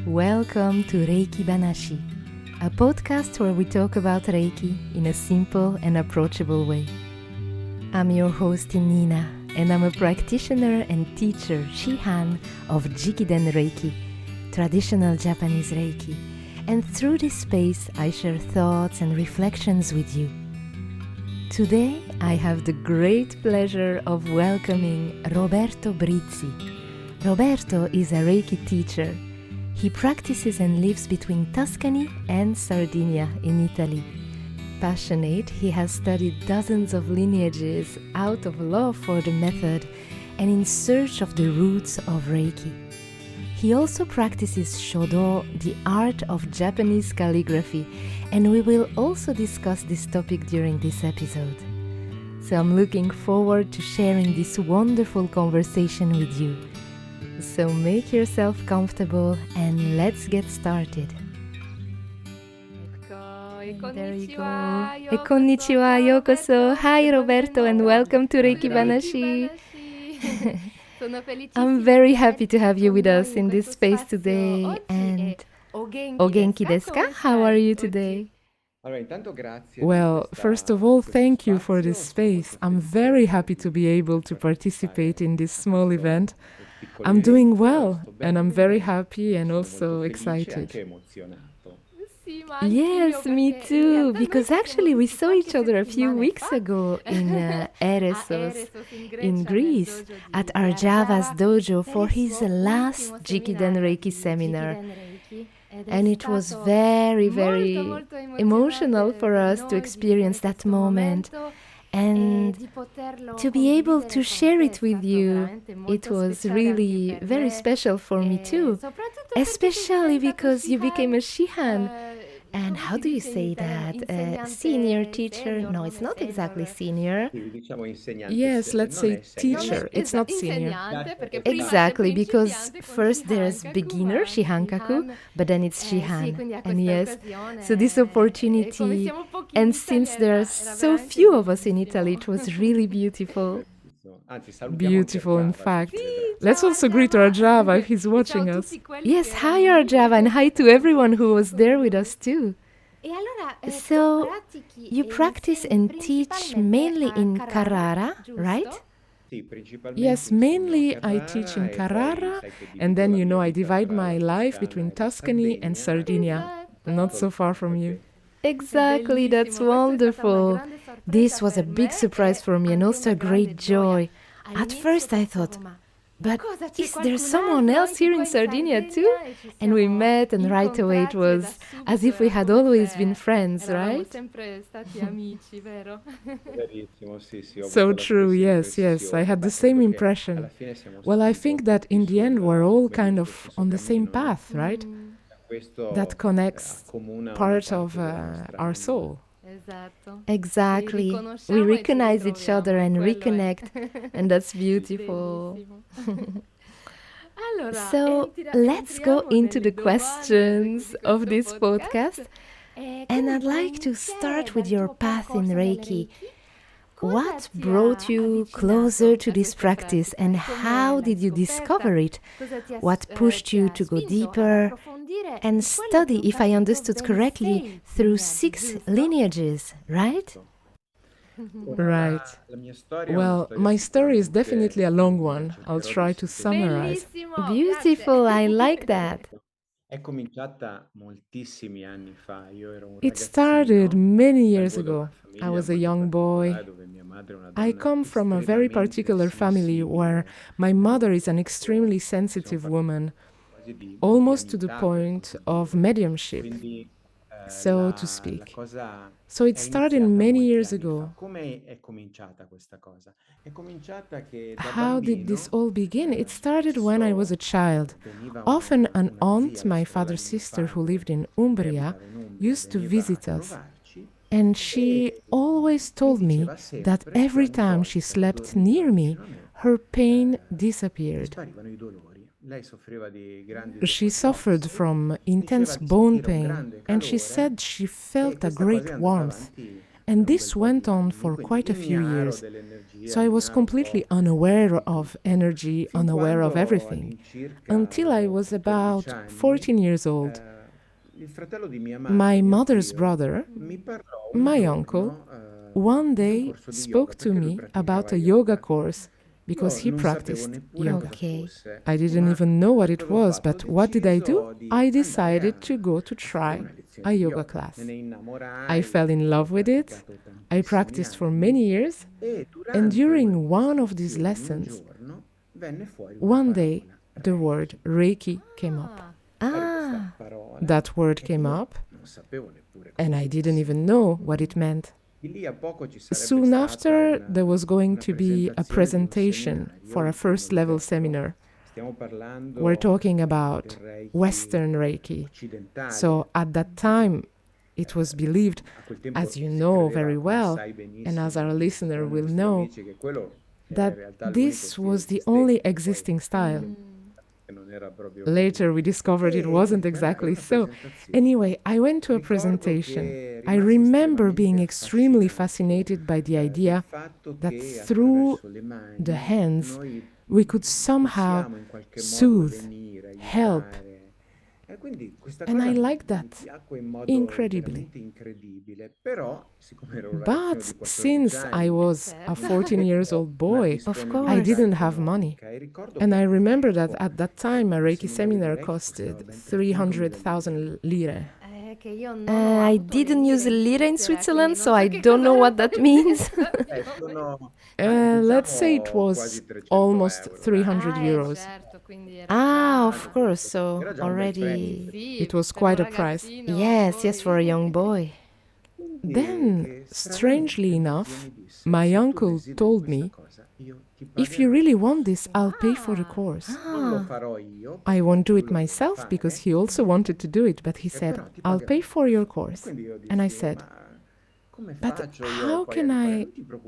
Welcome to Reiki Banashi, a podcast where we talk about Reiki in a simple and approachable way. I'm your host Innina, and I'm a practitioner and teacher Shihan of Jikiden Reiki, traditional Japanese Reiki, and through this space I share thoughts and reflections with you. Today I have the great pleasure of welcoming Roberto Brizzi. Roberto is a Reiki teacher. He practices and lives between Tuscany and Sardinia in Italy. Passionate, he has studied dozens of lineages out of love for the method and in search of the roots of Reiki. He also practices Shodō, the art of Japanese calligraphy, and we will also discuss this topic during this episode. So I'm looking forward to sharing this wonderful conversation with you. So make yourself comfortable and let's get started. There you go. Konnichiwa, yokoso. Hi Roberto and welcome to Reiki Banashi. I'm very happy to have you with us in this space today. And o genki desu ka? How are you today? Well, first of all, thank you for this space. I'm very happy to be able to participate in this small event. I'm doing well, and I'm very happy and also excited. Yes, me too, because actually we saw each other a few weeks ago in Eresos in Greece at Arjava's dojo for his last Jikiden Reiki seminar. And it was very, very emotional for us to experience that moment and to be able to share it with you. It was really very special for me too, especially because you became a Shihan. And how do you say that? Senior teacher? No, it's not exactly senior. Yes, let's say teacher. It's not senior. Exactly, because first there's beginner, Shihankaku, but then it's Shihan. And yes, so this opportunity, and since there are so few of us in Italy, it was really beautiful. Beautiful, in fact. Let's also greet Rajava if he's watching us. Yes, hi Arjava, and hi to everyone who was there with us too. So, you practice and teach mainly in Carrara, right? Yes, mainly I teach in Carrara, and then, I divide my life between Tuscany and Sardinia, not so far from you. Exactly, that's wonderful. This was a big surprise for me and also a great joy. At first I thought, but is there someone else here in Sardinia too? And we met and right away it was as if we had always been friends, right? So true, yes, I had the same impression. Well, I think that in the end we're all kind of on the same path, right? That connects part of our soul. Exactly. We recognize each other and reconnect, and that's beautiful. So let's go into the questions of this podcast. And I'd like to start with your path in Reiki. What brought you closer to this practice and how did you discover it? What pushed you to go deeper and study, if I understood correctly, through 6 lineages, right? Right. Well, my story is definitely a long one. I'll try to summarize. Beautiful, I like that. It started many years ago. I was a young boy. I come from a very particular family where my mother is an extremely sensitive woman, almost to the point of mediumship, so to speak. So it started many years ago. How did this all begin? It started when I was a child. Often an aunt, my father's sister who lived in Umbria, used to visit us. And she always told me that every time she slept near me, her pain disappeared. She suffered from intense bone pain, and she said she felt a great warmth. And this went on for quite a few years. So I was completely unaware of energy, unaware of everything, until I was about 14 years old. My mother's brother, my uncle, one day spoke to me about a yoga course because he practiced yoga. Okay. I didn't even know what it was, but what did I do? I decided to go to try a yoga class. I fell in love with it. I practiced for many years, and during one of these lessons, one day the word Reiki came up. Ah, That word came up, and I didn't even know what it meant. Soon after, there was going to be a presentation for a first level seminar. We're talking about Western Reiki. So at that time, it was believed, as you know very well, and as our listener will know, that this was the only existing style. Later we discovered it wasn't exactly so. Anyway, I went to a presentation. I remember being extremely fascinated by the idea that through the hands we could somehow soothe, help. And I liked that incredibly. But since I was a 14-year-old boy, of course. I didn't have money. And I remember that at that time a Reiki seminar costed 300,000 lire. I didn't use lira in Switzerland, so I don't know what that means. Let's say it was almost 300 euros. Ah, of course, so already... It was quite a price. Yes, for a young boy. Then, strangely enough, my uncle told me, if you really want this, I'll pay for the course. I won't do it myself because he also wanted to do it, but he said, I'll pay for your course. And I said, but how can I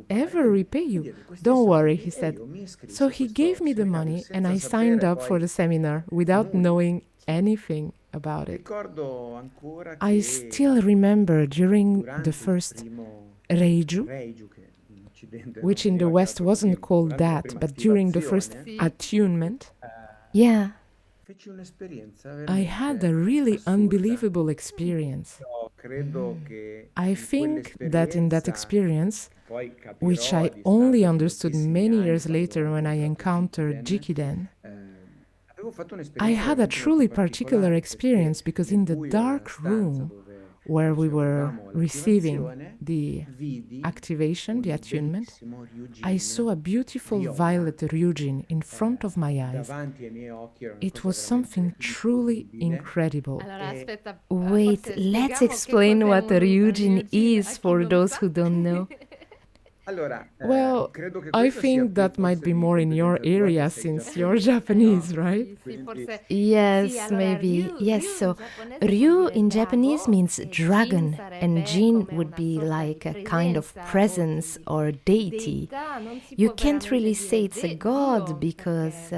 ever repay you? Don't worry, he said. So he gave me the money and I signed up for the seminar without knowing anything about it. I still remember during the first Reiju, which in the West wasn't called that, but during the first attunement, Yeah. I had a really unbelievable experience. I think that in that experience, which I only understood many years later when I encountered Jikiden, I had a truly particular experience because in the dark room where we were receiving the activation, the attunement, I saw a beautiful violet Ryujin in front of my eyes. It was something truly incredible. Wait, let's explain what a Ryujin is for those who don't know. Well, I think that might be more in your area since you're Japanese, right? Yes, maybe. Yes, so Ryu in Japanese means dragon, and Jin would be like a kind of presence or deity. You can't really say it's a god because...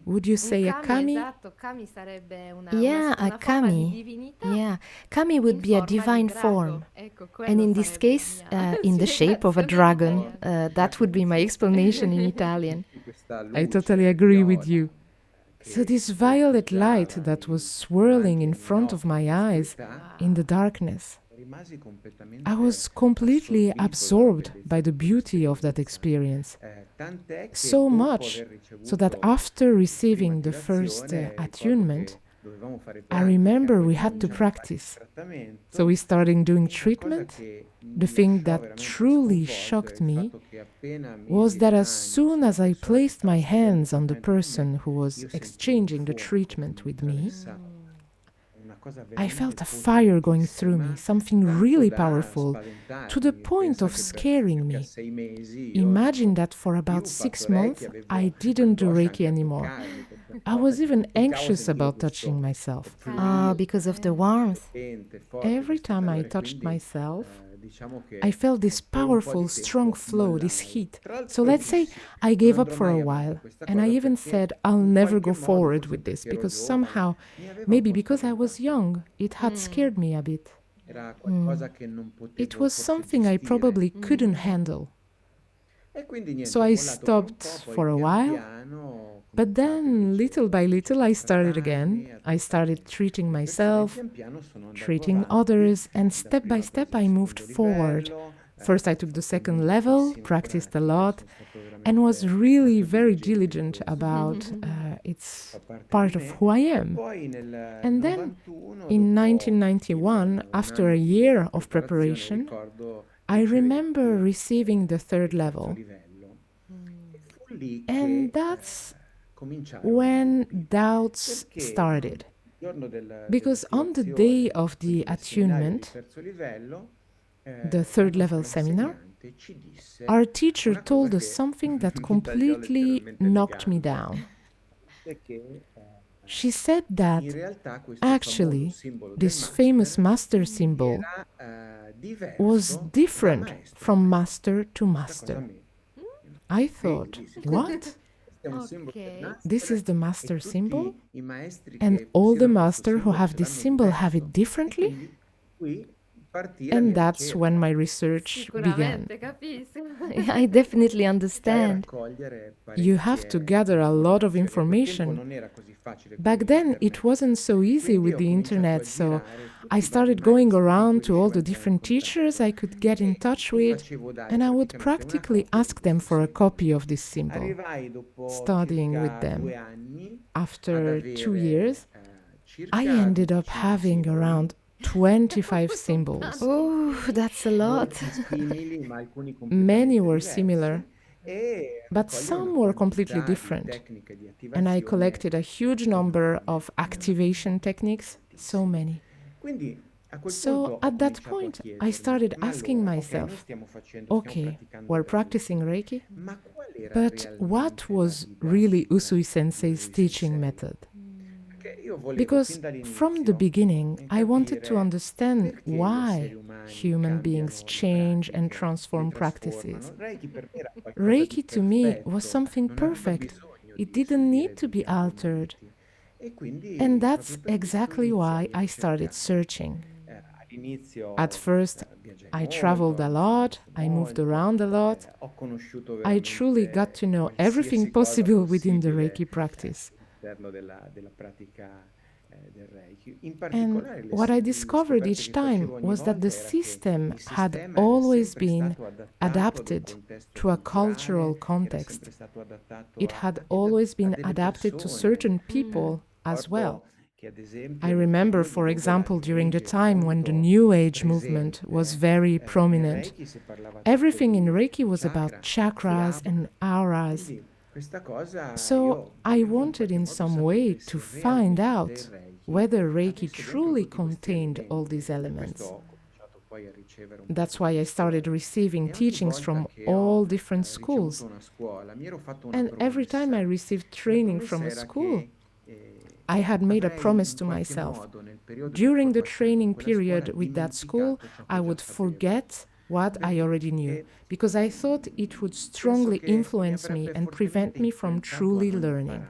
Would you say a kami? Yeah, a kami. Yeah, kami would be a divine form. And in this case, in the shape of a dragon. That would be my explanation in Italian. I totally agree with you. So this violet light that was swirling in front of my eyes in the darkness, I was completely absorbed by the beauty of that experience. So much so that after receiving the first attunement, I remember we had to practice. So we started doing treatment. The thing that truly shocked me was that as soon as I placed my hands on the person who was exchanging the treatment with me, I felt a fire going through me, something really powerful, to the point of scaring me. Imagine that for about 6 months, I didn't do Reiki anymore. I was even anxious about touching myself. Because of the warmth. Every time I touched myself, I felt this powerful, strong flow, this heat. So let's say I gave up for a while, and I even said I'll never go forward with this, because somehow, maybe because I was young, it had scared me a bit. It was something I probably couldn't handle. So I stopped for a while, but then little by little I started again. I started treating myself, treating others, and step by step I moved forward. First I took the second level, practiced a lot, and was really very diligent about it's part of who I am. And then in 1991, after a year of preparation, I remember receiving the third level. And that's when doubts started. Because on the day of the attunement, the third level seminar, our teacher told us something that completely knocked me down. She said that actually this famous master symbol was different from master to master. I thought, what? Okay. This is the master symbol? And all the masters who have this symbol have it differently? And that's when my research began. I definitely understand. You have to gather a lot of information. Back then, it wasn't so easy with the internet, so I started going around to all the different teachers I could get in touch with, and I would practically ask them for a copy of this symbol, studying with them. After 2 years, I ended up having around 25 symbols. Oh, that's a lot. Many were similar, but some were completely different. And I collected a huge number of activation techniques, so many. So at that point, I started asking myself, okay, we're practicing Reiki, but what was really Usui Sensei's teaching method? Because from the beginning, I wanted to understand why human beings change and transform practices. Reiki to me was something perfect. It didn't need to be altered. And that's exactly why I started searching. At first, I traveled a lot, I moved around a lot. I truly got to know everything possible within the Reiki practice. And what I discovered each time was that the system had always been adapted to a cultural context. It had always been adapted to certain people as well. I remember, for example, during the time when the New Age movement was very prominent, everything in Reiki was about chakras and auras. So I wanted in some way to find out whether Reiki truly contained all these elements. That's why I started receiving teachings from all different schools. And every time I received training from a school, I had made a promise to myself. During the training period with that school, I would forget what I already knew, because I thought it would strongly influence me and prevent me from truly learning.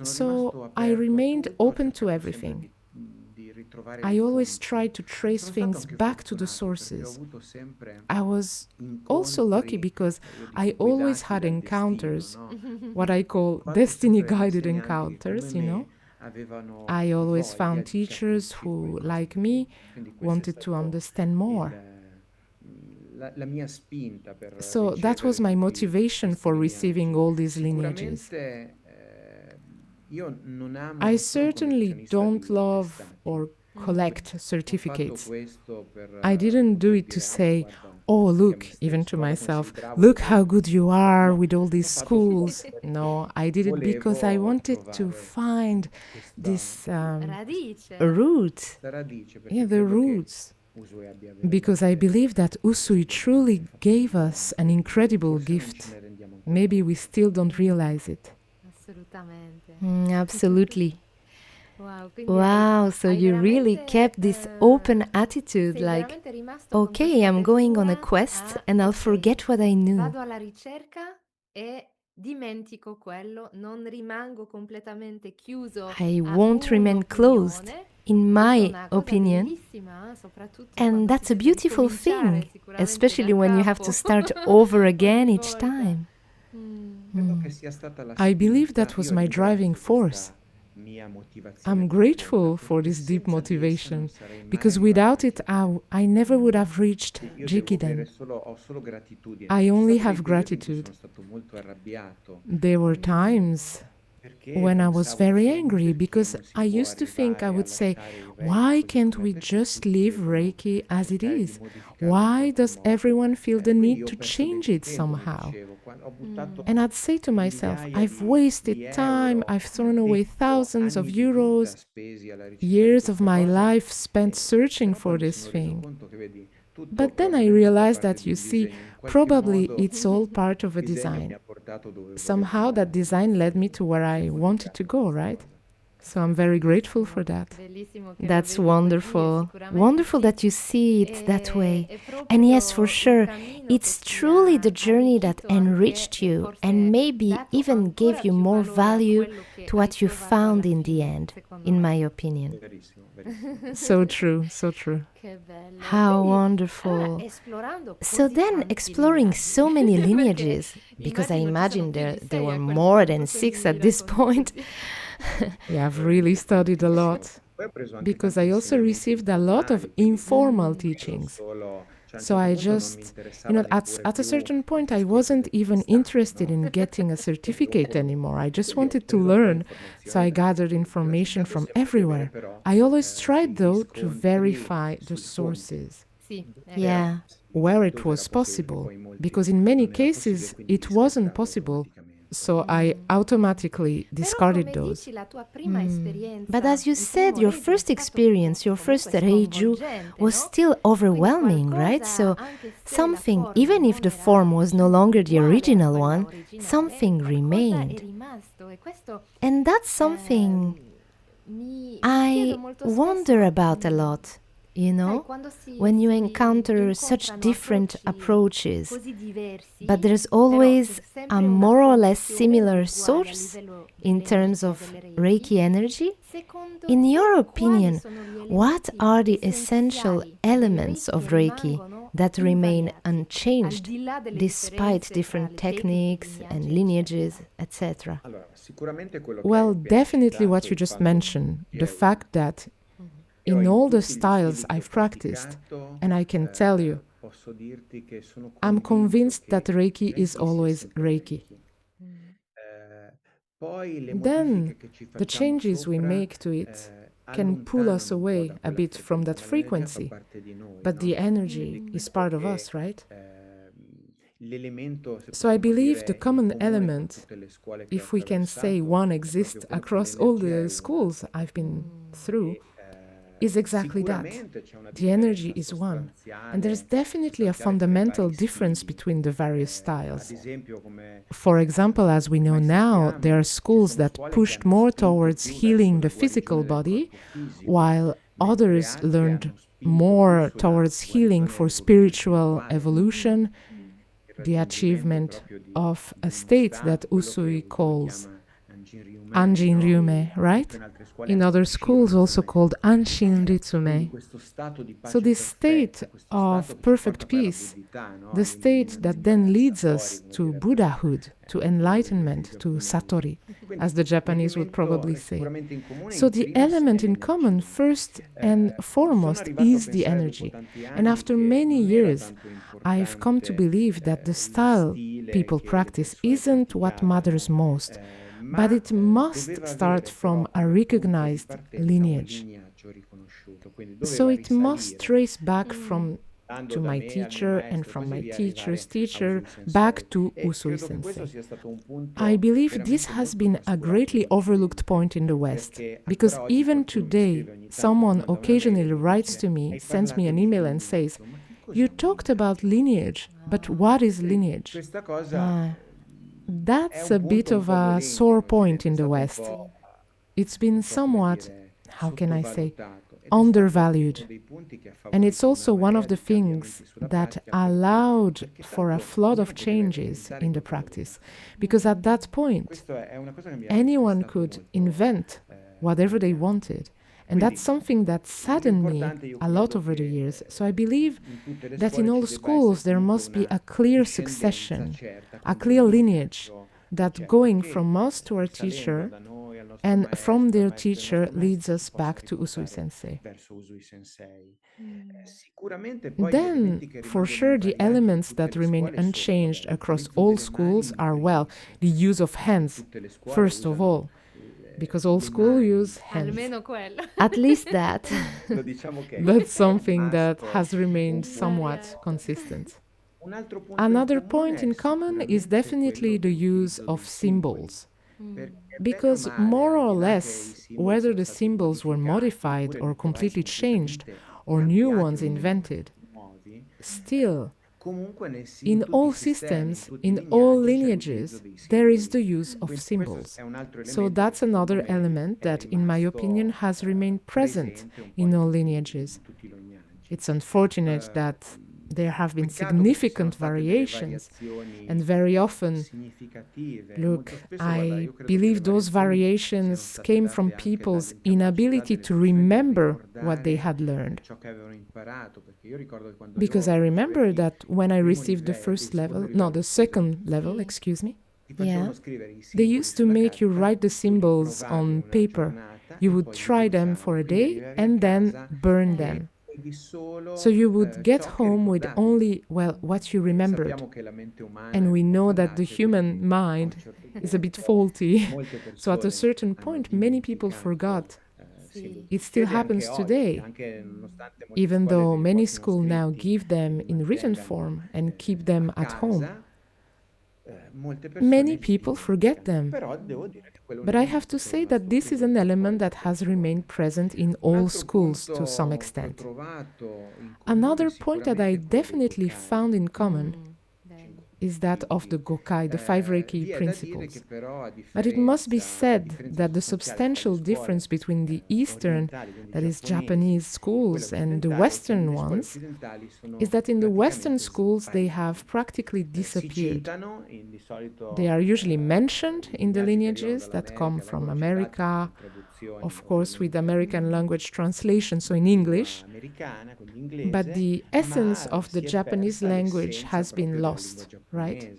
So I remained open to everything. I always tried to trace things back to the sources. I was also lucky because I always had encounters, what I call destiny-guided encounters, I always found teachers who, like me, wanted to understand more. So that was my motivation for receiving all these lineages. I certainly don't love or collect certificates. I didn't do it to say, oh, look, even to myself, look how good you are with all these schools. No, I did it because I wanted to find this root. Yeah, the roots. Because I believe that Usui truly gave us an incredible gift. Maybe we still don't realize it. Absolutely. Wow, so you really kept this open attitude, like, okay, I'm going on a quest and I'll forget what I knew. I won't remain closed in my opinion. And that's a beautiful thing, especially when you have to start over again each time. I believe that was my driving force. I'm grateful for this deep motivation, because without it, I never would have reached Jikiden. I only have gratitude. There were times when I was very angry, because I used to think, I would say, why can't we just leave Reiki as it is? Why does everyone feel the need to change it somehow? And I'd say to myself, I've wasted time, I've thrown away thousands of euros, years of my life spent searching for this thing. But then I realized that, you see, probably it's all part of a design. Somehow that design led me to where I wanted to go, right? So I'm very grateful for that. That's wonderful. Wonderful that you see it that way. And yes, for sure, it's truly the journey that enriched you and maybe even gave you more value to what you found in the end, in my opinion. So true, so true. How wonderful. So then, exploring so many lineages, because I imagine there were more than 6 at this point. Yeah, I've really studied a lot, because I also received a lot of informal teachings. So I just, at a certain point, I wasn't even interested in getting a certificate anymore. I just wanted to learn. So I gathered information from everywhere. I always tried, though, to verify the sources. Yeah. Where it was possible, because in many cases, it wasn't possible. So I automatically discarded those. But as you said, your first experience, your first Reiju, was still overwhelming, right? So something, even if the form was no longer the original one, something remained. And that's something I wonder about a lot. When you encounter such different approaches, but there's always a more or less similar source in terms of Reiki energy. In your opinion, what are the essential elements of Reiki that remain unchanged despite different techniques and lineages, etc.? Well, definitely what you just mentioned, the fact that in all the styles I've practiced, and I can tell you, I'm convinced that Reiki is always Reiki. Then the changes we make to it can pull us away a bit from that frequency, but the energy is part of us, right? So I believe the common element, if we can say one exists across all the schools I've been through, is exactly that. The energy is one. And there's definitely a fundamental difference between the various styles. For example, as we know now, there are schools that pushed more towards healing the physical body, while others learned more towards healing for spiritual evolution, the achievement of a state that Usui calls Anjin Ryume, right? In other schools also called Anshin Ritsume. So this state of perfect peace, the state that then leads us to Buddhahood, to enlightenment, to Satori, as the Japanese would probably say. So the element in common, first and foremost, is the energy. And after many years, I've come to believe that the style people practice isn't what matters most, but it must start from a recognized lineage. So it must trace back to my teacher and from my teacher's teacher back to Usui Sensei. I believe this has been a greatly overlooked point in the West, because even today, someone occasionally writes to me, sends me an email and says, "You talked about lineage, but what is lineage?" That's a bit of a sore point in the West. It's been somewhat, how can I say, undervalued. And it's also one of the things that allowed for a flood of changes in the practice. Because at that point, anyone could invent whatever they wanted. And that's something that saddened me a lot over the years. So I believe that in all schools there must be a clear succession, a clear lineage, that going from us to our teacher and from their teacher leads us back to Usui Sensei. Then, for sure, the elements that remain unchanged across all schools are, well, the use of hands, first of all, because all schools use hands. At least that. That's something that has remained somewhat consistent. Another point in common is definitely the use of symbols. Because more or less, whether the symbols were modified or completely changed, or new ones invented, still, in all systems, in all lineages, there is the use of symbols. So that's another element that, in my opinion, has remained present in all lineages. It's unfortunate that there have been significant variations, and very often, look, I believe those variations came from people's inability to remember what they had learned. Because I remember that when I received the second level, Yeah. they used to make you write the symbols on paper. You would try them for a day and then burn them. So you would get home with only, well, what you remembered. And we know that the human mind is a bit faulty. So at a certain point, many people forgot. It still happens today, even though many schools now give them in written form and keep them at home. Many people forget them. But I have to say that this is an element that has remained present in all schools to some extent. Another point that I definitely found in common is that of the Gakkai, the 5 Reiki principles. But it must be said that the substantial difference between the Eastern, that is Japanese schools, and the Western ones is that in the Western schools they have practically disappeared. They are usually mentioned in the lineages that come from America, of course with American language translation, so in English, but the essence of the Japanese language has been lost, right?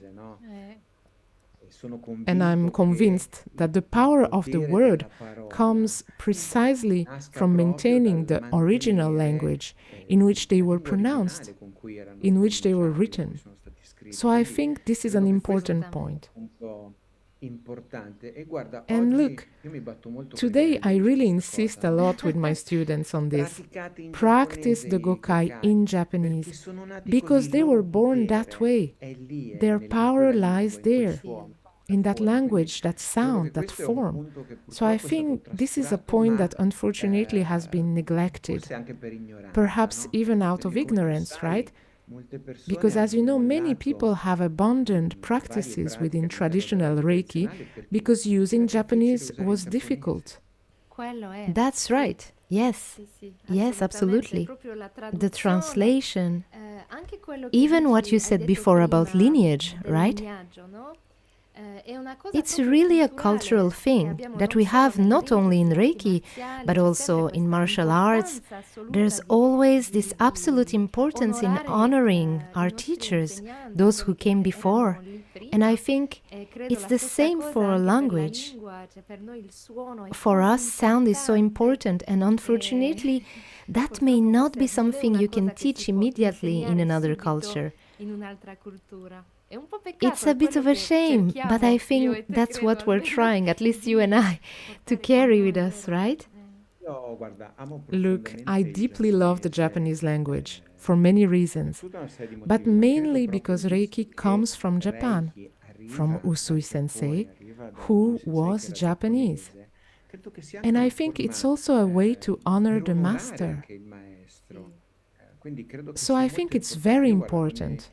And I'm convinced that the power of the word comes precisely from maintaining the original language in which they were pronounced, in which they were written. So I think this is an important point. And look, today I really insist a lot with my students on this. Practice the Gakkai in Japanese, because they were born that way. Their power lies there, in that language, that sound, that form. So I think this is a point that unfortunately has been neglected, perhaps even out of ignorance, right? Because as you know, many people have abandoned practices within traditional Reiki because using Japanese was difficult. That's right. Yes. Yes, absolutely. The translation, even what you said before about lineage, right? It's really a cultural thing that we have not only in Reiki, but also in martial arts. There's always this absolute importance in honoring our teachers, those who came before. And I think it's the same for a language. For us, sound is so important, and unfortunately, that may not be something you can teach immediately in another culture. It's a bit of a shame, but I think that's what we're trying, at least you and I, to carry with us, right? Look, I deeply love the Japanese language for many reasons, but mainly because Reiki comes from Japan, from Usui Sensei, who was Japanese. And I think it's also a way to honor the master. So I think it's very important.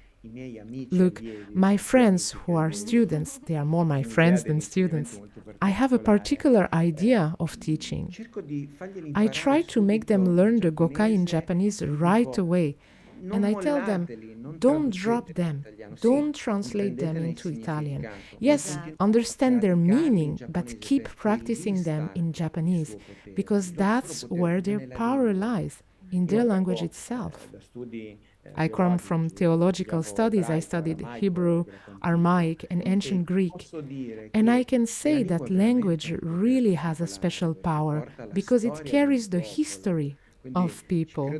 Look, my friends who are students, they are more my friends than students. I have a particular idea of teaching. I try to make them learn the Gakkai in Japanese right away. And I tell them, don't drop them, don't translate them into Italian. Yes, understand their meaning, but keep practicing them in Japanese, because that's where their power lies, in their language itself. I come from theological studies. I studied Hebrew, Aramaic, and ancient Greek. And I can say that language really has a special power because it carries the history of people.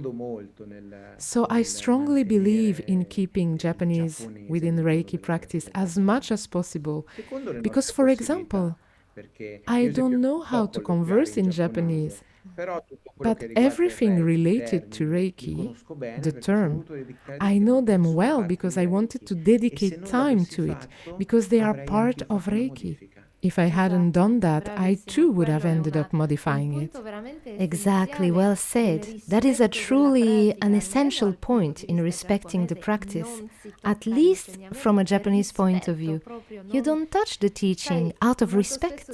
So I strongly believe in keeping Japanese within Reiki practice as much as possible. Because, for example, I don't know how to converse in Japanese. But everything related to Reiki, the term, I know them well because I wanted to dedicate time to it, because they are part of Reiki. If I hadn't done that, I too would have ended up modifying it. Exactly, well said. That is truly an essential point in respecting the practice, at least from a Japanese point of view. You don't touch the teaching out of respect.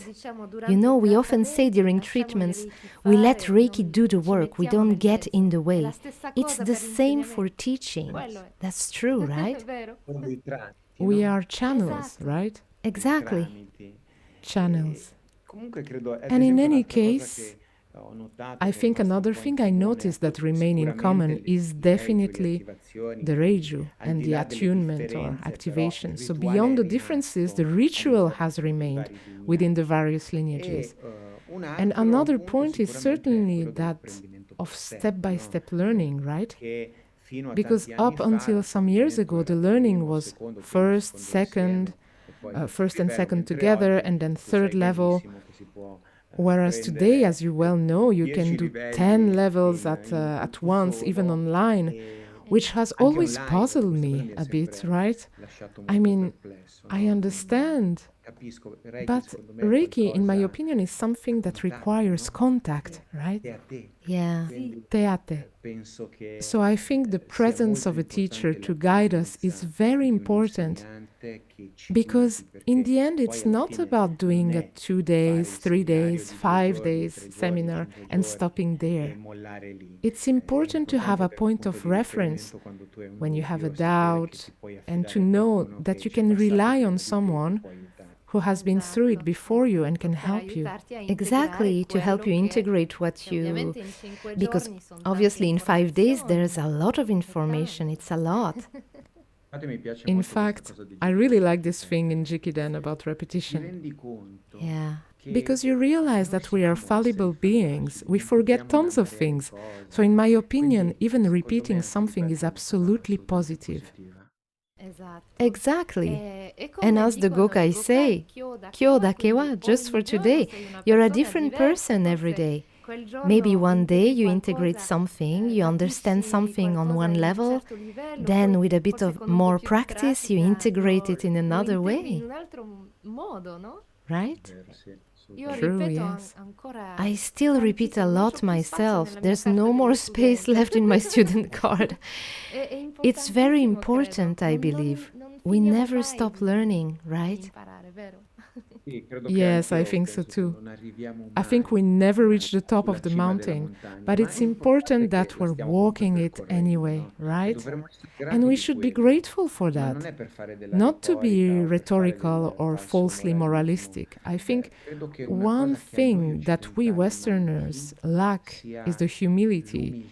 You know, we often say during treatments, we let Reiki do the work, we don't get in the way. It's the same for teaching. That's true, right? We are channels, right? Exactly. Channels. And in any case, I think another thing I noticed that remain in common is definitely the reiju and the attunement or activation. So beyond the differences, the ritual has remained within the various lineages. And another point is certainly that of step-by-step learning, right? Because up until some years ago, the learning was first and second together, and then third level. Whereas today, as you well know, you can do 10 levels at once, even online, which has always puzzled me a bit, right? I mean, I understand, but Reiki, in my opinion, is something that requires contact, right? Yeah. Teate. So I think the presence of a teacher to guide us is very important, because in the end, it's not about doing a 2 days, 3 days, 5 days seminar and stopping there. It's important to have a point of reference when you have a doubt, and to know that you can rely on someone who has been through it before you and can help you. Exactly, to help you integrate what you... Because obviously in 5 days there's a lot of information, it's a lot. In fact, I really like this thing in Jikiden about repetition. Yeah. Because you realize that we are fallible beings, we forget tons of things. So in my opinion, even repeating something is absolutely positive. Exactly. And as the Gakkai say, Kyo dake wa, just for today, you're a different person every day. Maybe one day you integrate something, you understand something on one level, then with a bit of more practice, you integrate it in another way. Right? True, yes. I still repeat a lot myself. There's no more space left in my student card. It's very important, I believe. We never stop learning, right? Yes, I think so too. I think we never reach the top of the mountain, but it's important that we're walking it anyway, right? And we should be grateful for that. Not to be rhetorical or falsely moralistic. I think one thing that we Westerners lack is the humility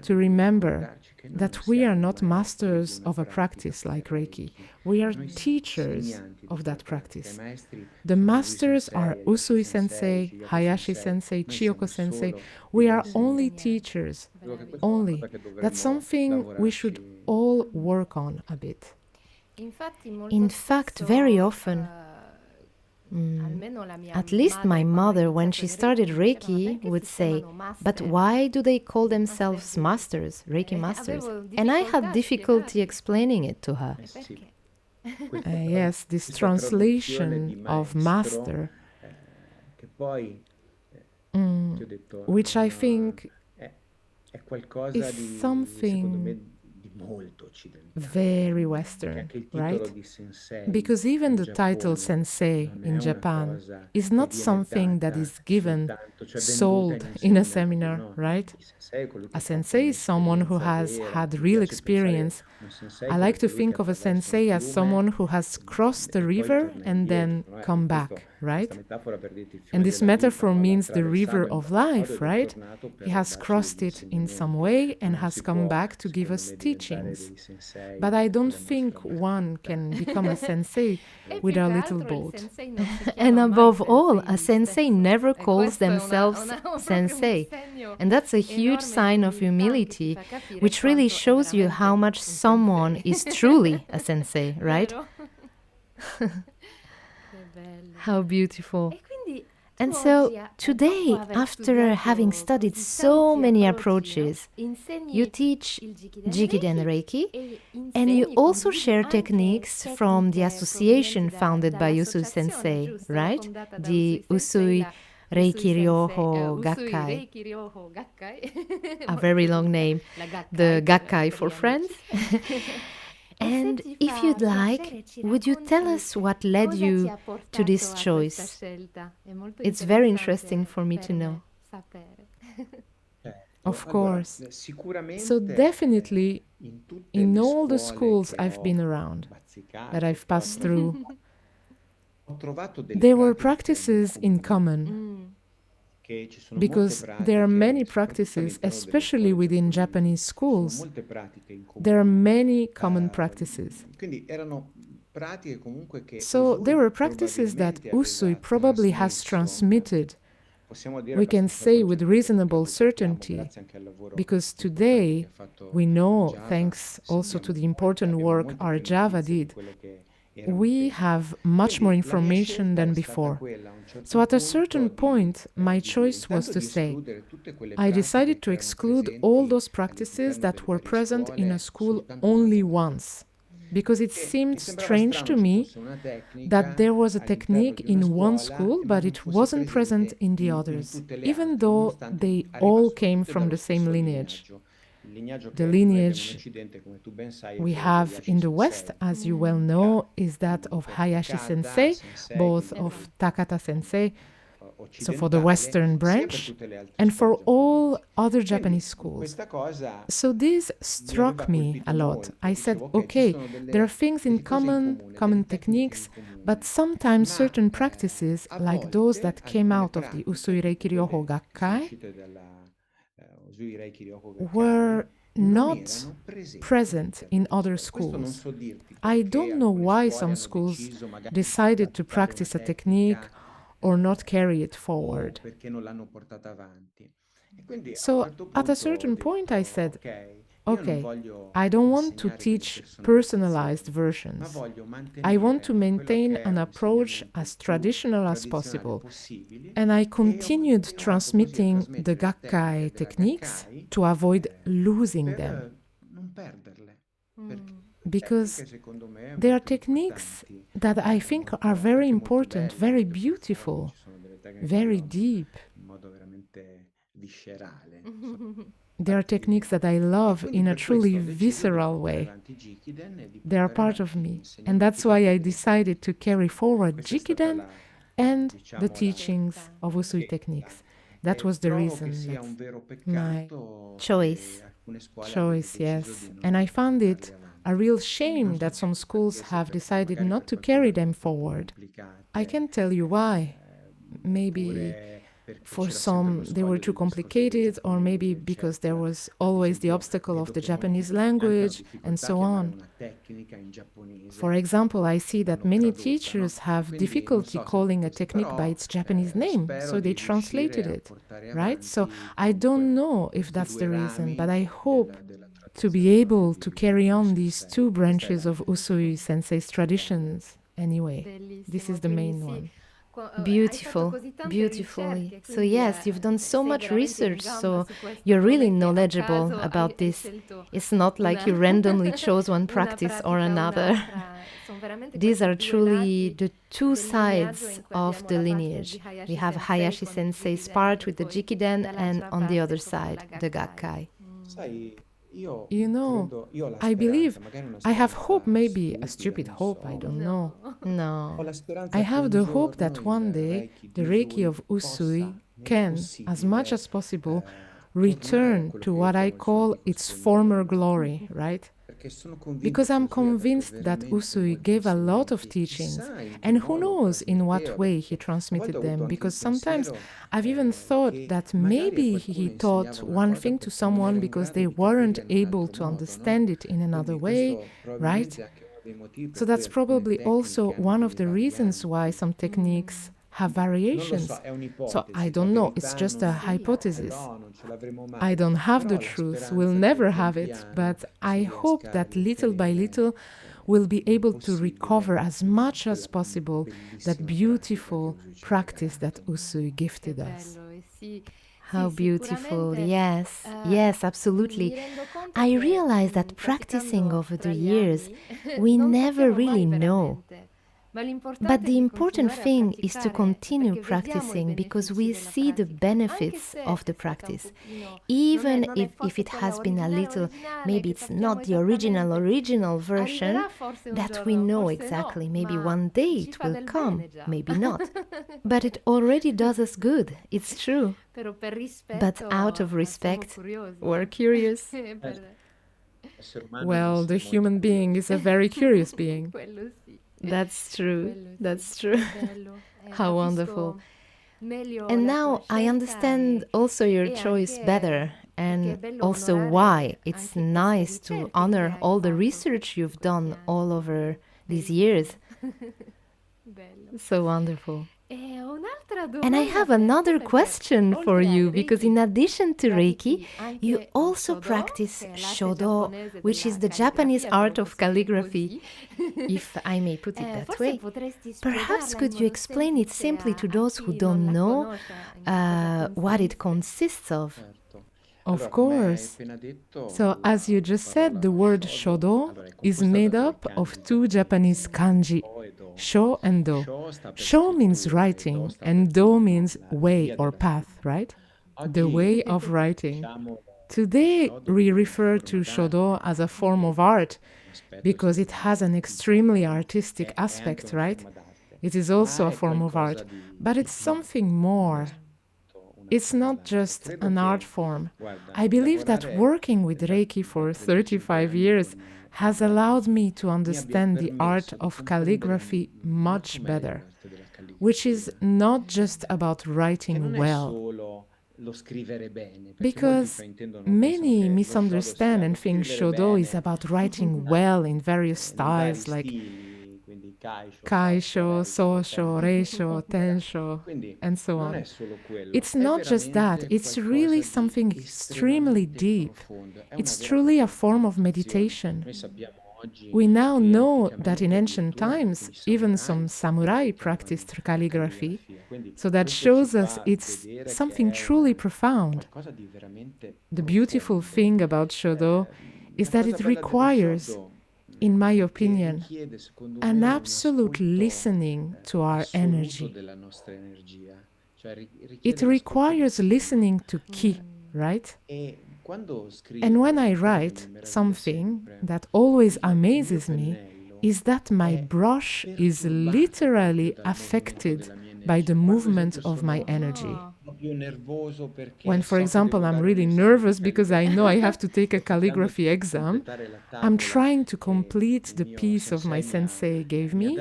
to remember that we are not masters of a practice like Reiki. We are teachers of that practice. The masters are Usui Sensei, Hayashi Sensei, Chiyoko Sensei. We are only teachers, only. That's something we should all work on a bit. In fact, very often, at least my mother, when she started Reiki, would say, but why do they call themselves masters, Reiki masters? And I had difficulty explaining it to her. Yes, this translation of master, which I think is something very Western, right? Because even the title sensei in Japan is not something that is given, sold in a seminar, right? A sensei is someone who has had real experience. I like to think of a sensei as someone who has crossed the river and then come back, right? And this metaphor means the river of life, right? He has crossed it in some way and has come back to give us teachings. But I don't think one can become a sensei with a little boat. And above all, a sensei never calls themselves sensei. And that's a huge sign of humility, which really shows you how much someone is truly a sensei, right? How beautiful. And so today, after having studied so many approaches, you teach Jikiden Reiki, and you also share techniques from the association founded by Usui Sensei, right? The Usui Reiki Ryōhō Gakkai. A very long name, the Gakkai for friends. And if you'd like, would you tell us what led you to this choice? It's very interesting for me to know. Of course. So definitely, in all the schools I've been around, that I've passed through, there were practices in common. Because there are many practices, especially within Japanese schools, there are many common practices. So there were practices that Usui probably has transmitted, we can say with reasonable certainty, because today we know, thanks also to the important work our Java did, we have much more information than before. So at a certain point, my choice was to say, I decided to exclude all those practices that were present in a school only once, because it seemed strange to me that there was a technique in one school, but it wasn't present in the others, even though they all came from the same lineage. The lineage we have in the West, as you well know, is that of Hayashi Sensei, both of Takata Sensei, so for the Western branch, and for all other Japanese schools. So this struck me a lot. I said, okay, there are things in common techniques, but sometimes certain practices, like those that came out of the Usui Reiki Ryōhō Gakkai, were not present in other schools. I don't know why some schools decided to practice a technique or not carry it forward. So at a certain point I said, okay, I don't want to teach personalized versions. I want to maintain an approach as traditional as possible. And I continued transmitting the Gakkai techniques to avoid losing them. Because they are techniques that I think are very important, very beautiful, very deep. They are techniques that I love in a truly visceral way. They are part of me. And that's why I decided to carry forward Jikiden and the teachings of Usui techniques. That was the reason. My choice. Choice, yes. And I found it a real shame that some schools have decided not to carry them forward. I can't tell you why. Maybe for some they were too complicated, or maybe because there was always the obstacle of the Japanese language, and so on. For example, I see that many teachers have difficulty calling a technique by its Japanese name, so they translated it, right? So I don't know if that's the reason, but I hope to be able to carry on these two branches of Usui Sensei's traditions anyway. This is the main one. Beautiful, beautifully. So yes, you've done so much research, so you're really knowledgeable about this. It's not like you randomly chose one practice or another. These are truly the two sides of the lineage. We have Hayashi Sensei's part with the Jikiden, and on the other side, the Gakkai. You know, I believe, I have hope, maybe a stupid hope, I don't know. No. I have the hope that one day the Reiki of Usui can, as much as possible, return to what I call its former glory, right? Because I'm convinced that Usui gave a lot of teachings, and who knows in what way he transmitted them, because sometimes I've even thought that maybe he taught one thing to someone because they weren't able to understand it in another way, right? So that's probably also one of the reasons why some techniques have variations. So I don't know, it's just a hypothesis. I don't have the truth, we'll never have it, but I hope that little by little we'll be able to recover as much as possible that beautiful practice that Usui gifted us. How beautiful. Yes, yes, absolutely. I realize that practicing over the years, we never really know. But the important thing is to continue practicing because we see the benefits of the practice. Even if it has been a little, maybe it's not the original version, that we know exactly. Maybe one day it will come, maybe not. But it already does us good, it's true. But out of respect, we're curious. Well, the human being is a very curious being. That's true. That's true. How wonderful. And now I understand also your choice better and also why it's nice to honor all the research you've done all over these years. So wonderful. And I have another question for you, because in addition to Reiki, you also practice Shodō, which is the Japanese art of calligraphy, if I may put it that way. Perhaps could you explain it simply to those who don't know what it consists of? Of course. So, as you just said, the word Shodō is made up of two Japanese kanji, Sho and Do. Sho means writing, and Do means way or path, right? The way of writing. Today, we refer to Shodō as a form of art because it has an extremely artistic aspect, right? It is also a form of art, but it's something more. It's not just an art form. I believe that working with Reiki for 35 years has allowed me to understand the art of calligraphy much better, which is not just about writing well. Because many misunderstand and think Shodō is about writing well in various styles like Kaisho, Sosho, Reisho, Tensho, and so on. It's not just that, it's really something extremely deep. It's truly a form of meditation. We now know that in ancient times, even some samurai practiced calligraphy, so that shows us it's something truly profound. The beautiful thing about Shodō is that it requires, in my opinion, an absolute listening to our energy. It requires listening to ki, right? And when I write, something that always amazes me is that my brush is literally affected by the movement of my energy. When, for example, I'm really nervous because I know I have to take a calligraphy exam, I'm trying to complete the piece of my sensei gave me,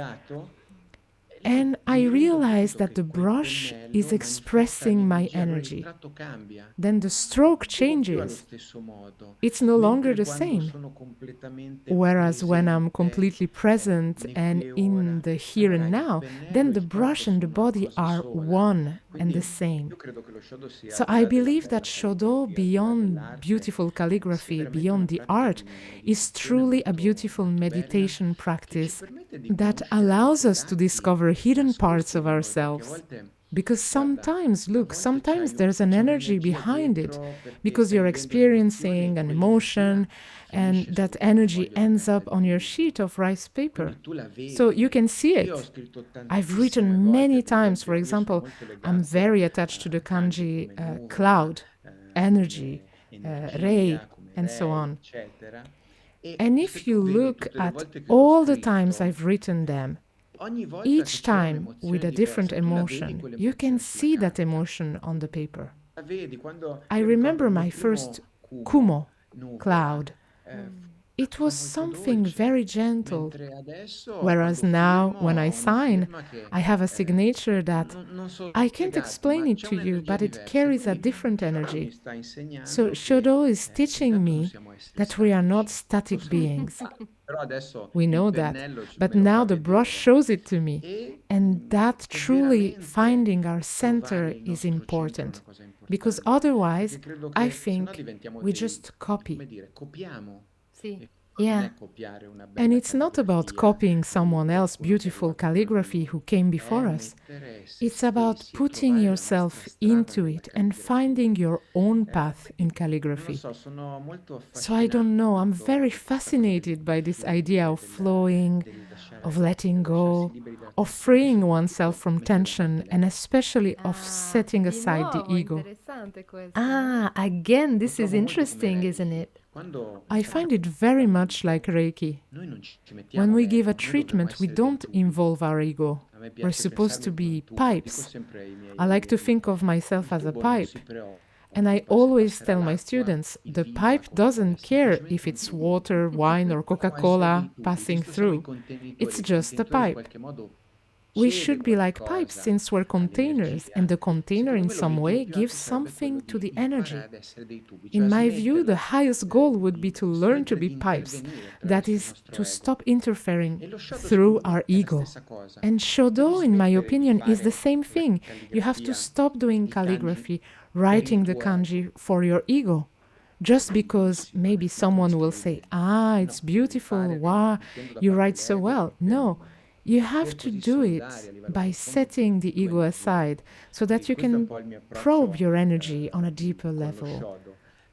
and I realize that the brush is expressing my energy. Then the stroke changes. It's no longer the same. Whereas when I'm completely present and in the here and now, then the brush and the body are one and the same. So I believe that Shodō, beyond beautiful calligraphy, beyond the art, is truly a beautiful meditation practice that allows us to discover hidden parts of ourselves. Because sometimes there's an energy behind it, because you're experiencing an emotion, and that energy ends up on your sheet of rice paper. So you can see it. I've written many times, for example, I'm very attached to the kanji cloud, energy, rei, and so on. And if you look at all the times I've written them, each time with a different emotion, you can see that emotion on the paper. I remember my first Kumo, cloud. It was something very gentle, whereas now, when I sign, I have a signature that I can't explain it to you, but it carries a different energy. So Shodō is teaching me that we are not static beings. We know that, but now the brush shows it to me, and that truly finding our center is important, because otherwise I think we just copy. Yeah. And it's not about copying someone else's beautiful calligraphy who came before us. It's about putting yourself into it and finding your own path in calligraphy. So I don't know, I'm very fascinated by this idea of flowing, of letting go, of freeing oneself from tension, and especially of setting aside the ego. Again, this is interesting, isn't it? I find it very much like Reiki. When we give a treatment, we don't involve our ego. We're supposed to be pipes. I like to think of myself as a pipe. And I always tell my students, the pipe doesn't care if it's water, wine, or Coca-Cola passing through. It's just a pipe. We should be like pipes since we're containers, and the container in some way gives something to the energy. In my view, the highest goal would be to learn to be pipes, that is, to stop interfering through our ego. And Shodō, in my opinion, is the same thing. You have to stop doing calligraphy, writing the kanji for your ego. Just because maybe someone will say, it's beautiful, wow, you write so well. No. You have to do it by setting the ego aside so that you can probe your energy on a deeper level.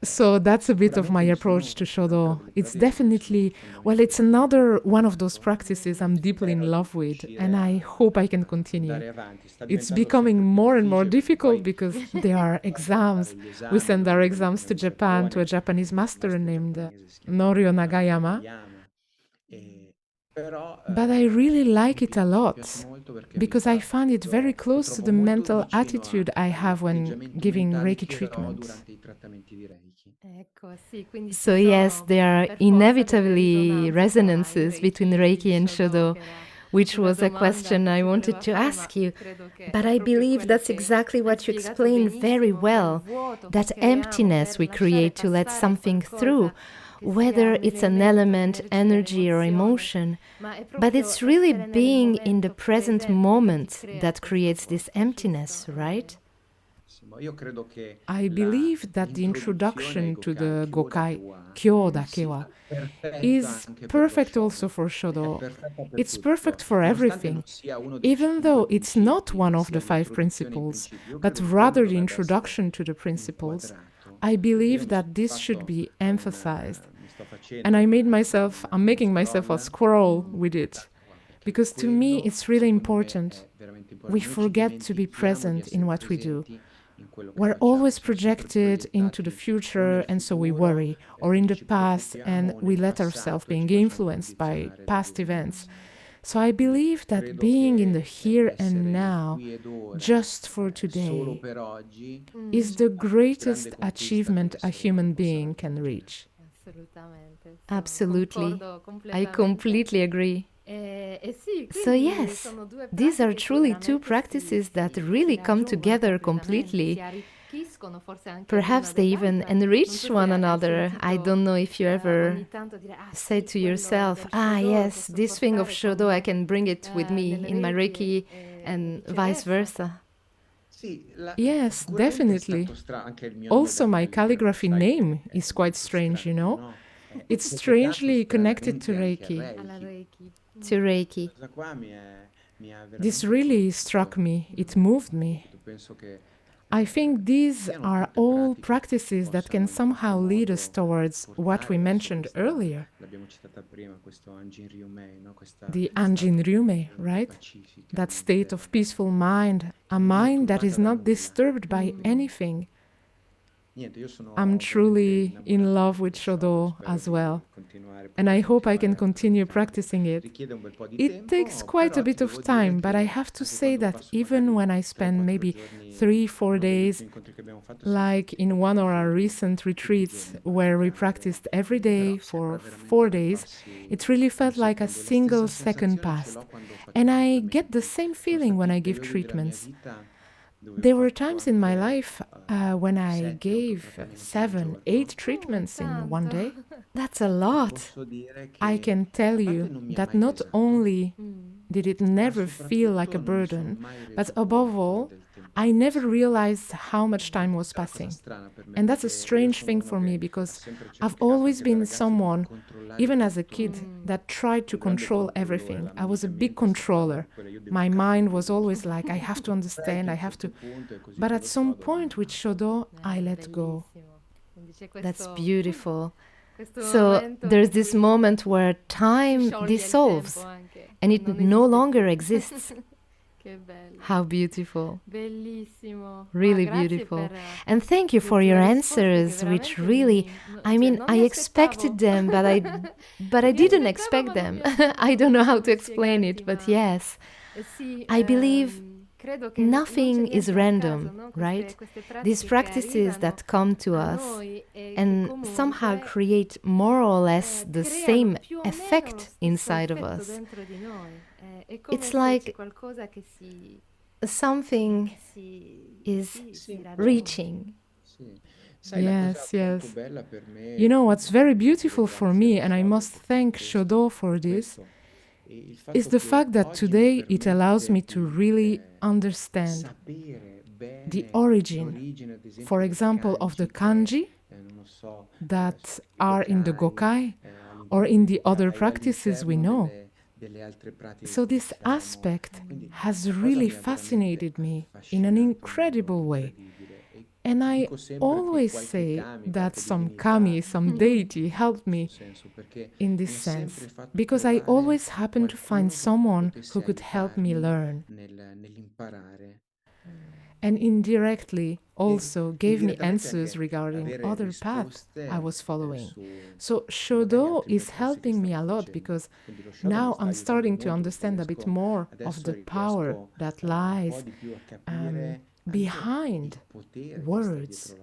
So that's a bit of my approach to Shodō. It's definitely, it's another one of those practices I'm deeply in love with, and I hope I can continue. It's becoming more and more difficult because there are exams. We send our exams to Japan to a Japanese master named Norio Nagayama. But I really like it a lot because I find it very close to the mental attitude I have when giving Reiki treatment. So yes, there are inevitably resonances between Reiki and Shodō, which was a question I wanted to ask you. But I believe that's exactly what you explained very well, that emptiness we create to let something through, whether it's an element, energy, or emotion, but it's really being in the present moment that creates this emptiness, right? I believe that the introduction to the Gakkai, Kyo Dakewa, is perfect also for Shodō. It's perfect for everything, even though it's not one of the 5 principles, but rather the introduction to the principles. I believe that this should be emphasized. And I'm making myself a squirrel with it. Because to me, it's really important. We forget to be present in what we do. We're always projected into the future, and so we worry, or in the past, and we let ourselves being influenced by past events. So I believe that being in the here and now, just for today, is the greatest achievement a human being can reach. Absolutely. I completely agree. So yes, these are truly 2 practices that really come together completely. Perhaps they even enrich one another. I don't know if you ever say to yourself, yes, this thing of Shodō, I can bring it with me in my Reiki and vice versa. Yes, definitely. Also, my calligraphy name is quite strange, you know? It's strangely connected to Reiki. To Reiki. This really struck me. It moved me. I think these are all practices that can somehow lead us towards what we mentioned earlier. The Anjin Ryume, right? That state of peaceful mind, a mind that is not disturbed by anything. I'm truly in love with Shodō as well, and I hope I can continue practicing it. It takes quite a bit of time, but I have to say that even when I spend maybe 3-4 days, like in one of our recent retreats where we practiced every day for 4 days, it really felt like a single second passed. And I get the same feeling when I give treatments. There were times in my life when I gave 7, 8 treatments in one day. That's a lot. I can tell you that not only did it never feel like a burden, but above all, I never realized how much time was passing. And that's a strange thing for me because I've always been someone, even as a kid, that tried to control everything. I was a big controller. My mind was always like, I have to understand, I have to. But at some point with Shodō, I let go. That's beautiful. So there's this moment where time dissolves and it no longer exists. How beautiful. Really beautiful. And thank you for your answers, which really, I mean, I expected them, but I didn't expect them. I don't know how to explain it, but yes. I believe nothing is random, right? These practices that come to us and somehow create more or less the same effect inside of us. It's like something is reaching. Yes, yes. You know, what's very beautiful for me, and I must thank Shodō for this, is the fact that today it allows me to really understand the origin, for example, of the kanji that are in the Gakkai or in the other practices we know. So this aspect has really fascinated me in an incredible way. And I always say that some kami, some deity helped me in this sense, because I always happen to find someone who could help me learn. And indirectly also gave me answers regarding other paths I was following. So Shodō is helping me a lot because now I'm starting to understand a bit more of the power that lies behind words.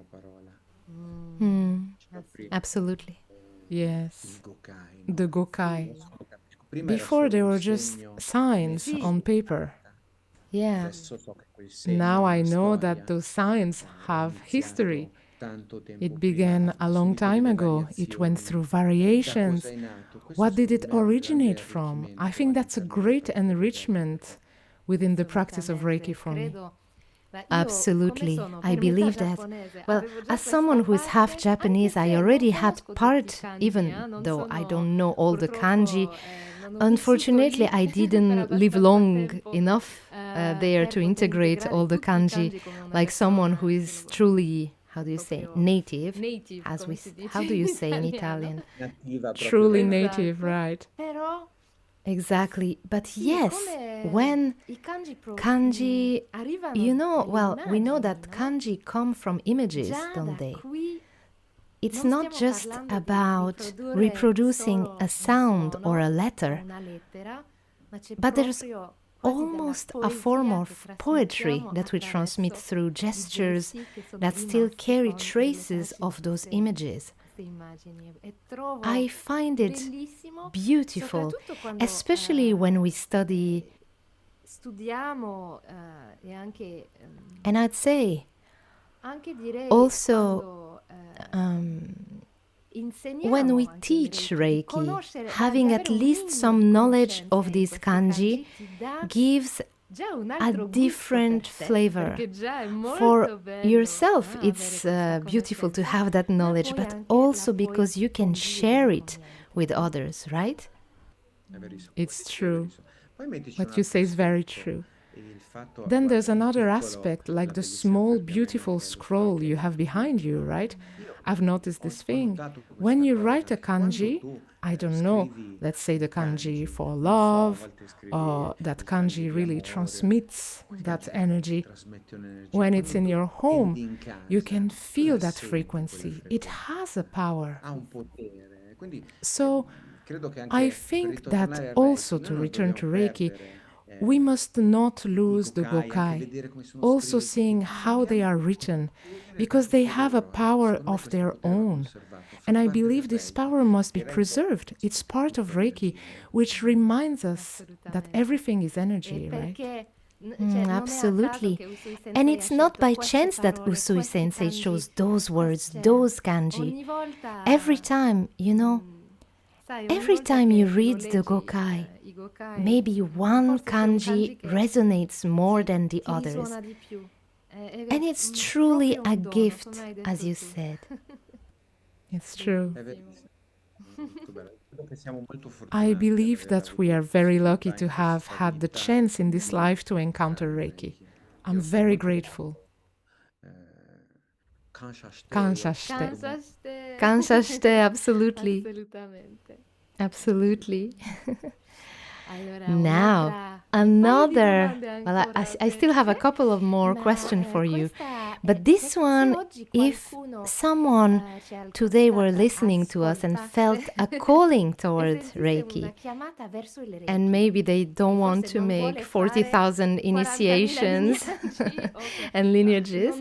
Absolutely. Yes, the Gakkai. Before they were just signs on paper. Yeah. Now I know that those signs have history. It began a long time ago. It went through variations. What did it originate from? I think that's a great enrichment within the practice of Reiki for me. Absolutely, I believe that. Well, as someone who is half Japanese, I already had part, even though I don't know all the kanji. Unfortunately, I didn't live long enough there to integrate all the kanji, like someone who is truly, how do you say, native, how do you say in Italian? Truly native, right. Exactly, but yes, when kanji, you know, well, we know that kanji come from images, don't they? It's not just about reproducing a sound or a letter, but there's almost a form of poetry that we transmit through gestures that still carry traces of those images. I find it beautiful, especially when we study, and I'd say also when we teach Reiki, having at least some knowledge of these kanji gives a different flavor. For yourself, it's beautiful to have that knowledge, but also because you can share it with others, right? It's true. What you say is very true. Then there's another aspect, like the small, beautiful scroll you have behind you, right? I've noticed this thing. When you write a kanji, I don't know, let's say the kanji for love, or that kanji really transmits that energy. When it's in your home, you can feel that frequency. It has a power. So I think that also, to return to Reiki, we must not lose the Gakkai, also seeing how they are written, because they have a power of their own. And I believe this power must be preserved. It's part of Reiki, which reminds us that everything is energy, right? Absolutely. And it's not by chance that Usui Sensei chose those words, those kanji. Every time, every time you read the Gakkai, maybe one kanji resonates more than the others. And it's truly a gift, as you said. It's true. I believe that we are very lucky to have had the chance in this life to encounter Reiki. I'm very grateful. Kansha shite. Kansha shite, absolutely. Absolutely. Now, another, well, I still have a couple of more questions for you. But this one, if someone today were listening to us and felt a calling towards Reiki, and maybe they don't want to make 40,000 initiations and lineages,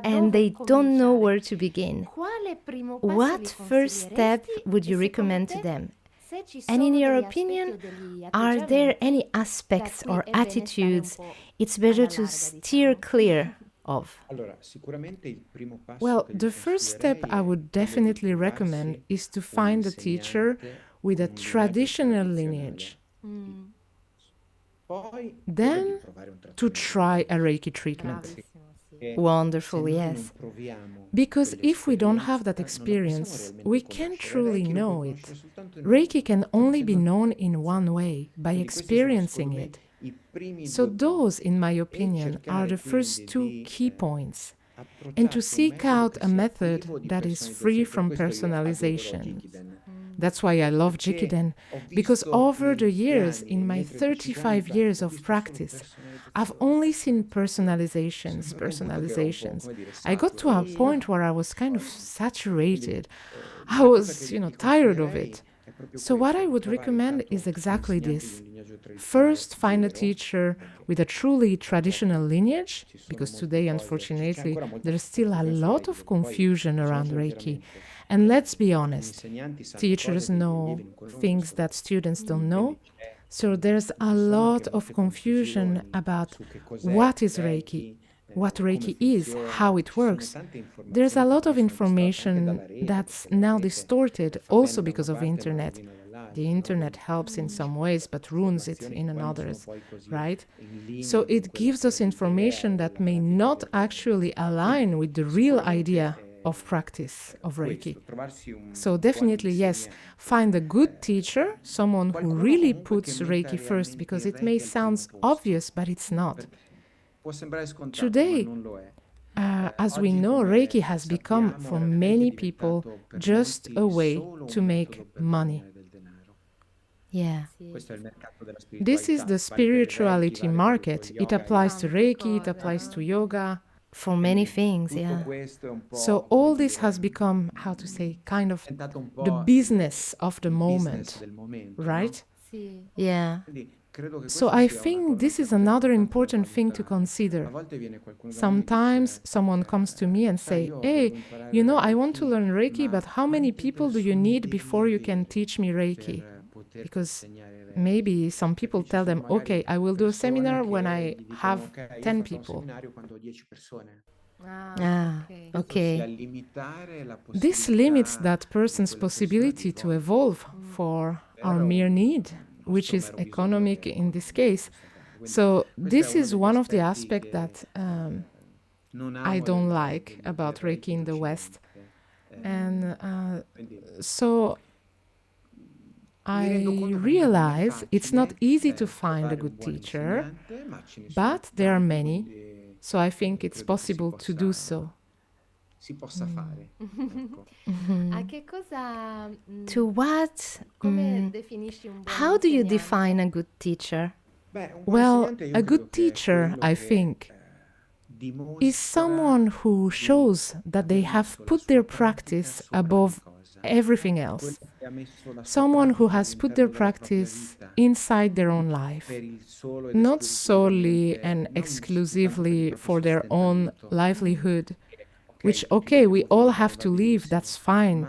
and they don't know where to begin, what first step would you recommend to them? And in your opinion, are there any aspects or attitudes it's better to steer clear of? Well, the first step I would definitely recommend is to find a teacher with a traditional lineage. Then to try a Reiki treatment. Wonderful, yes. Because if we don't have that experience, we can't truly know it. Reiki can only be known in one way, by experiencing it. So those, in my opinion, are the first two key points. And to seek out a method that is free from personalization. That's why I love Jikiden, because over the years, in my 35 years of practice, I've only seen personalizations. I got to a point where I was kind of saturated. I was, tired of it. So what I would recommend is exactly this. First, find a teacher with a truly traditional lineage, because today, unfortunately, there's still a lot of confusion around Reiki. And let's be honest, teachers know things that students don't know. So there's a lot of confusion about what is Reiki, what Reiki is, how it works. There's a lot of information that's now distorted also because of internet. The internet helps in some ways but ruins it in others, right? So it gives us information that may not actually align with the real idea of practice of Reiki. So definitely, yes, find a good teacher, someone who really puts Reiki first, because it may sound obvious, but it's not. Today, as we know, Reiki has become, for many people, just a way to make money. Yeah. This is the spirituality market. It applies to Reiki, it applies to yoga. For many things, yeah. So all this has become, how to say, kind of the business of the moment, right? Yeah. So I think this is another important thing to consider. Sometimes someone comes to me and say, hey, I want to learn Reiki, but how many people do you need before you can teach me Reiki? Because maybe some people tell them, okay, I will do a seminar when I have 10 people. Okay. This limits that person's possibility to evolve for our mere need, which is economic in this case. So this is one of the aspects that I don't like about Reiki in the West. And so I realize it's not easy to find a good teacher, but there are many, so I think it's possible to do so. To what? How do you define a good teacher? Well, a good teacher, I think, is someone who shows that they have put their practice above everything else. Someone who has put their practice inside their own life, not solely and exclusively for their own livelihood, which, okay, we all have to live, that's fine.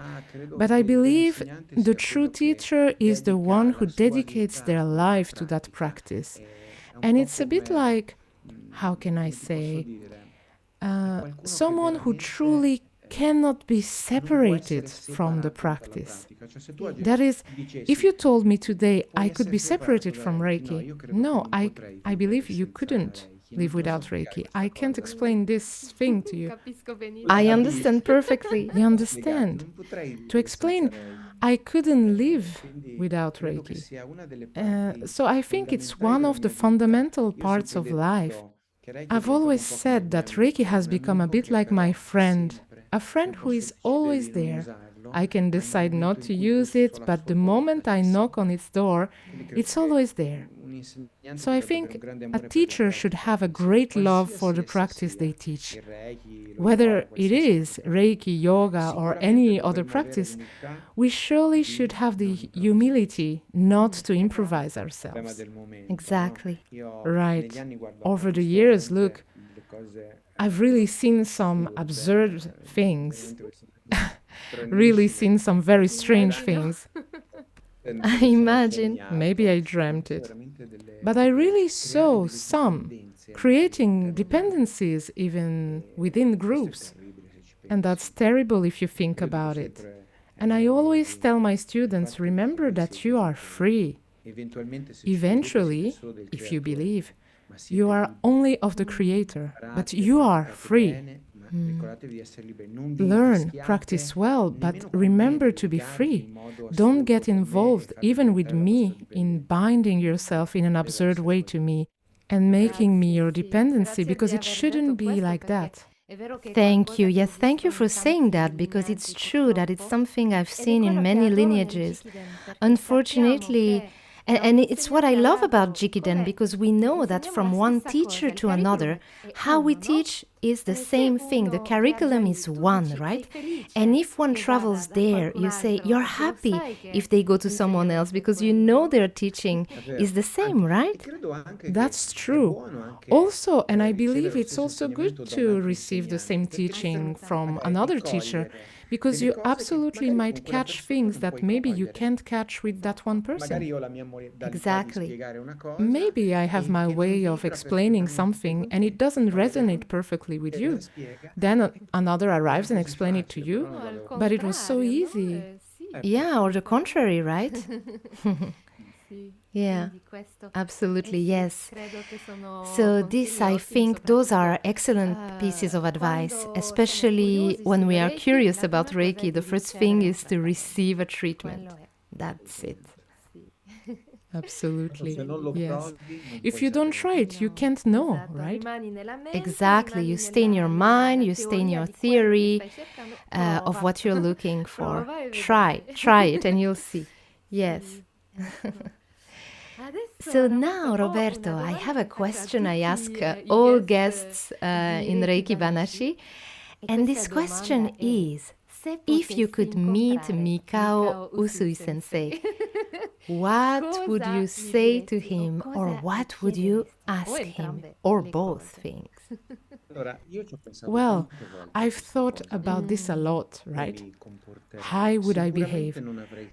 But I believe the true teacher is the one who dedicates their life to that practice. And it's a bit like, how can I say, someone who truly cannot be separated from the practice. That is, if you told me today I could be separated from Reiki, no, I believe you couldn't live without Reiki. I can't explain this thing to you. I understand perfectly. You understand? To explain, I couldn't live without Reiki. So I think it's one of the fundamental parts of life. I've always said that Reiki has become a bit like my friend, a friend who is always there. I can decide not to use it, but the moment I knock on its door, it's always there. So I think a teacher should have a great love for the practice they teach. Whether it is Reiki, yoga, or any other practice, we surely should have the humility not to improvise ourselves. Exactly. Right. Over the years, look, I've really seen some absurd things. Really seen some very strange things. I imagine. Maybe I dreamt it. But I really saw some creating dependencies even within groups. And that's terrible if you think about it. And I always tell my students, remember that you are free. Eventually, if you believe, you are only of the Creator, but you are free. Learn, practice well, but remember to be free. Don't get involved, even with me, in binding yourself in an absurd way to me and making me your dependency, because it shouldn't be like that. Thank you. Yes, thank you for saying that, because it's true that it's something I've seen in many lineages. Unfortunately, and it's what I love about Jikiden, because we know that from one teacher to another, how we teach is the same thing. The curriculum is one, right? And if one travels there, you say you're happy if they go to someone else, because you know their teaching is the same, right? That's true. Also, and I believe it's also good to receive the same teaching from another teacher, because you absolutely might catch things that maybe you can't catch with that one person. Exactly. Maybe I have my way of explaining something and it doesn't resonate perfectly with you. Then another arrives and explains it to you, but it was so easy. Yeah, or the contrary, right? Yeah, absolutely, yes. So this, I think, those are excellent pieces of advice, especially when we are curious about Reiki. The first thing is to receive a treatment. That's it. Absolutely, yes. If you don't try it, you can't know, right? Exactly. You stay in your mind, you stay in your theory of what you're looking for. Try it and you'll see. Yes. So now, Roberto, I have a question I ask all guests in Reiki Banashi. And this question is, if you could meet Mikao Usui Sensei, what would you say to him, or what would you ask him, or both things? Well, I've thought about this a lot, right? How would I behave?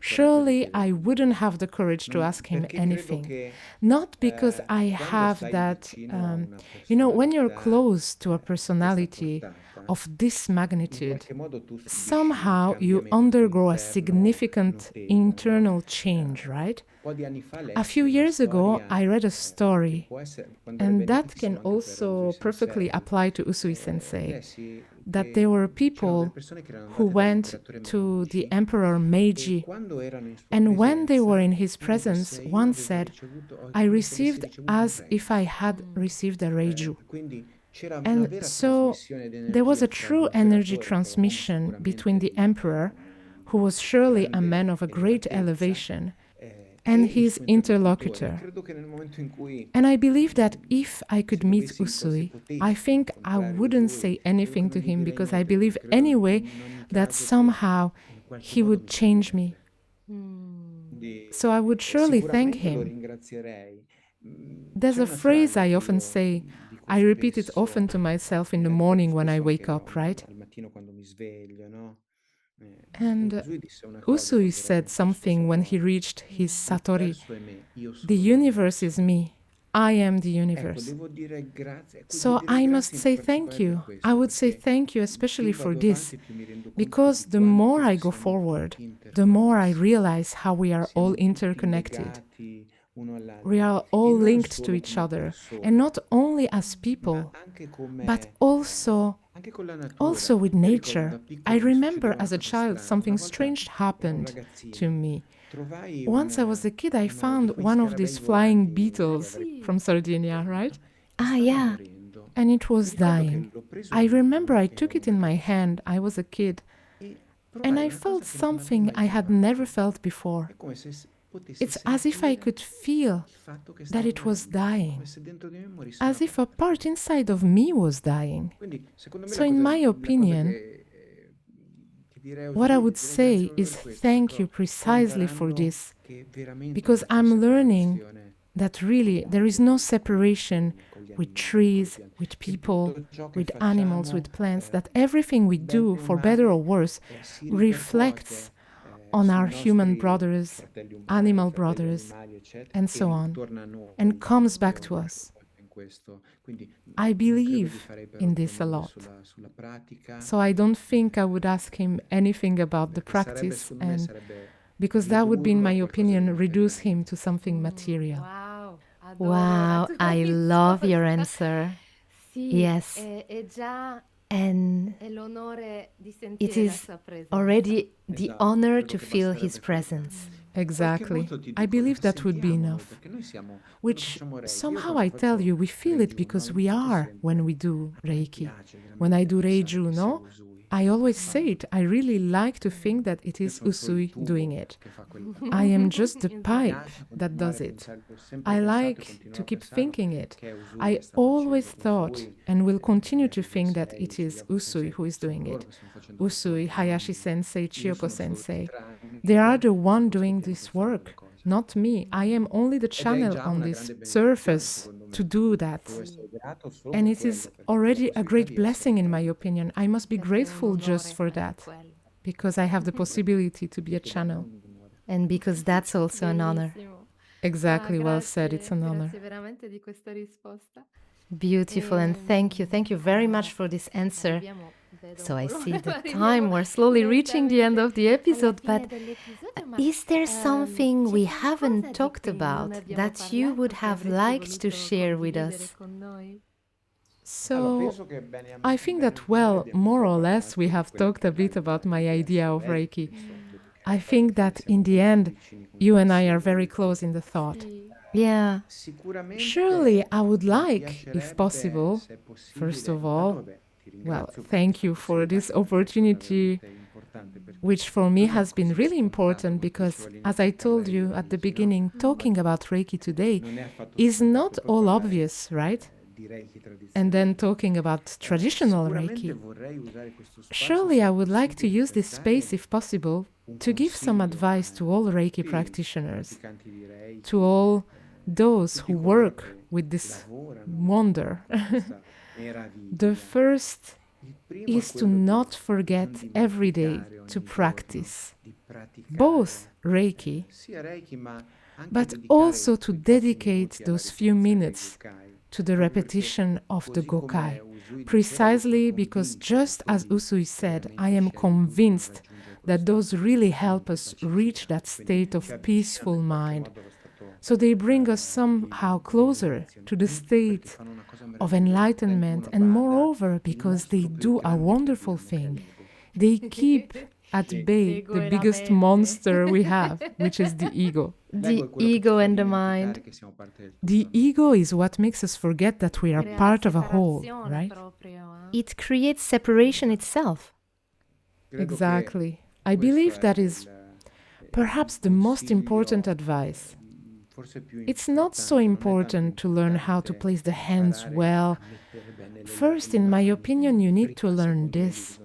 Surely I wouldn't have the courage to ask him anything. Not because I have that, when you're close to a personality of this magnitude, somehow you undergo a significant internal change, right? A few years ago, I read a story, and that can also perfectly apply to Usui Sensei. that there were people who went to the Emperor Meiji, and when they were in his presence, one said, "I received as if I had received a Reiju." And so there was a true energy transmission between the emperor, who was surely a man of a great elevation, and his interlocutor. And I believe that if I could meet Usui, I think I wouldn't say anything to him, because I believe anyway that somehow he would change me. So I would surely thank him. There's a phrase I often say, I repeat it often to myself in the morning when I wake up, right? And Usui said something when he reached his Satori. The universe is me. I am the universe. So I must say thank you. I would say thank you especially for this, because the more I go forward, the more I realize how we are all interconnected. We are all linked to each other, and not only as people, but also with nature. I remember as a child something strange happened to me. Once I was a kid, I found one of these flying beetles from Sardinia, right? Ah, yeah. And it was dying. I remember I took it in my hand, I was a kid, and I felt something I had never felt before. It's as if I could feel that it was dying, as if a part inside of me was dying. So in my opinion, what I would say is thank you precisely for this, because I'm learning that really there is no separation with trees, with people, with animals, with plants, that everything we do, for better or worse, reflects on our human brothers, animal brothers, and so on, and comes back to us. I believe in this a lot. So I don't think I would ask him anything about the practice, and because that would be, in my opinion, reduce him to something material. Wow, I love your answer. Yes. And it is already the honor to feel his presence. Exactly. I believe that would be enough. Which somehow, I tell you, we feel it because we are when we do Reiki. When I do Reiju, no? I always say it. I really like to think that it is Usui doing it. I am just the pipe that does it. I like to keep thinking it. I always thought and will continue to think that it is Usui who is doing it. Usui, Hayashi Sensei, Chiyoko Sensei. They are the one doing this work, not me. I am only the channel on this surface to do that. And it is already a great blessing, in my opinion. I must be grateful just for that, because I have the possibility to be a channel. And because that's also an honor. Exactly, well said, it's an honor. Beautiful, and thank you. Thank you very much for this answer. So I see the time, we're slowly reaching the end of the episode, but is there something we haven't talked about that you would have liked to share with us? So, I think that, well, more or less, we have talked a bit about my idea of Reiki. I think that in the end, you and I are very close in the thought. Yeah. Surely I would like, if possible, first of all, well, thank you for this opportunity, which for me has been really important because, as I told you at the beginning, talking about Reiki today is not all obvious, right? And then talking about traditional Reiki. Surely I would like to use this space, if possible, to give some advice to all Reiki practitioners, to all those who work with this wonder. The first is to not forget every day to practice both Reiki, but also to dedicate those few minutes to the repetition of the Gakkai, precisely because, just as Usui said, I am convinced that those really help us reach that state of peaceful mind, So they bring us somehow closer to the state of enlightenment, and moreover, because they do a wonderful thing, they keep at bay the biggest monster we have, which is the ego. The ego and the mind. The ego is what makes us forget that we are part of a whole, right? It creates separation itself. Exactly. I believe that is perhaps the most important advice. It's not so important to learn how to place the hands well. First, in my opinion, you need to learn this.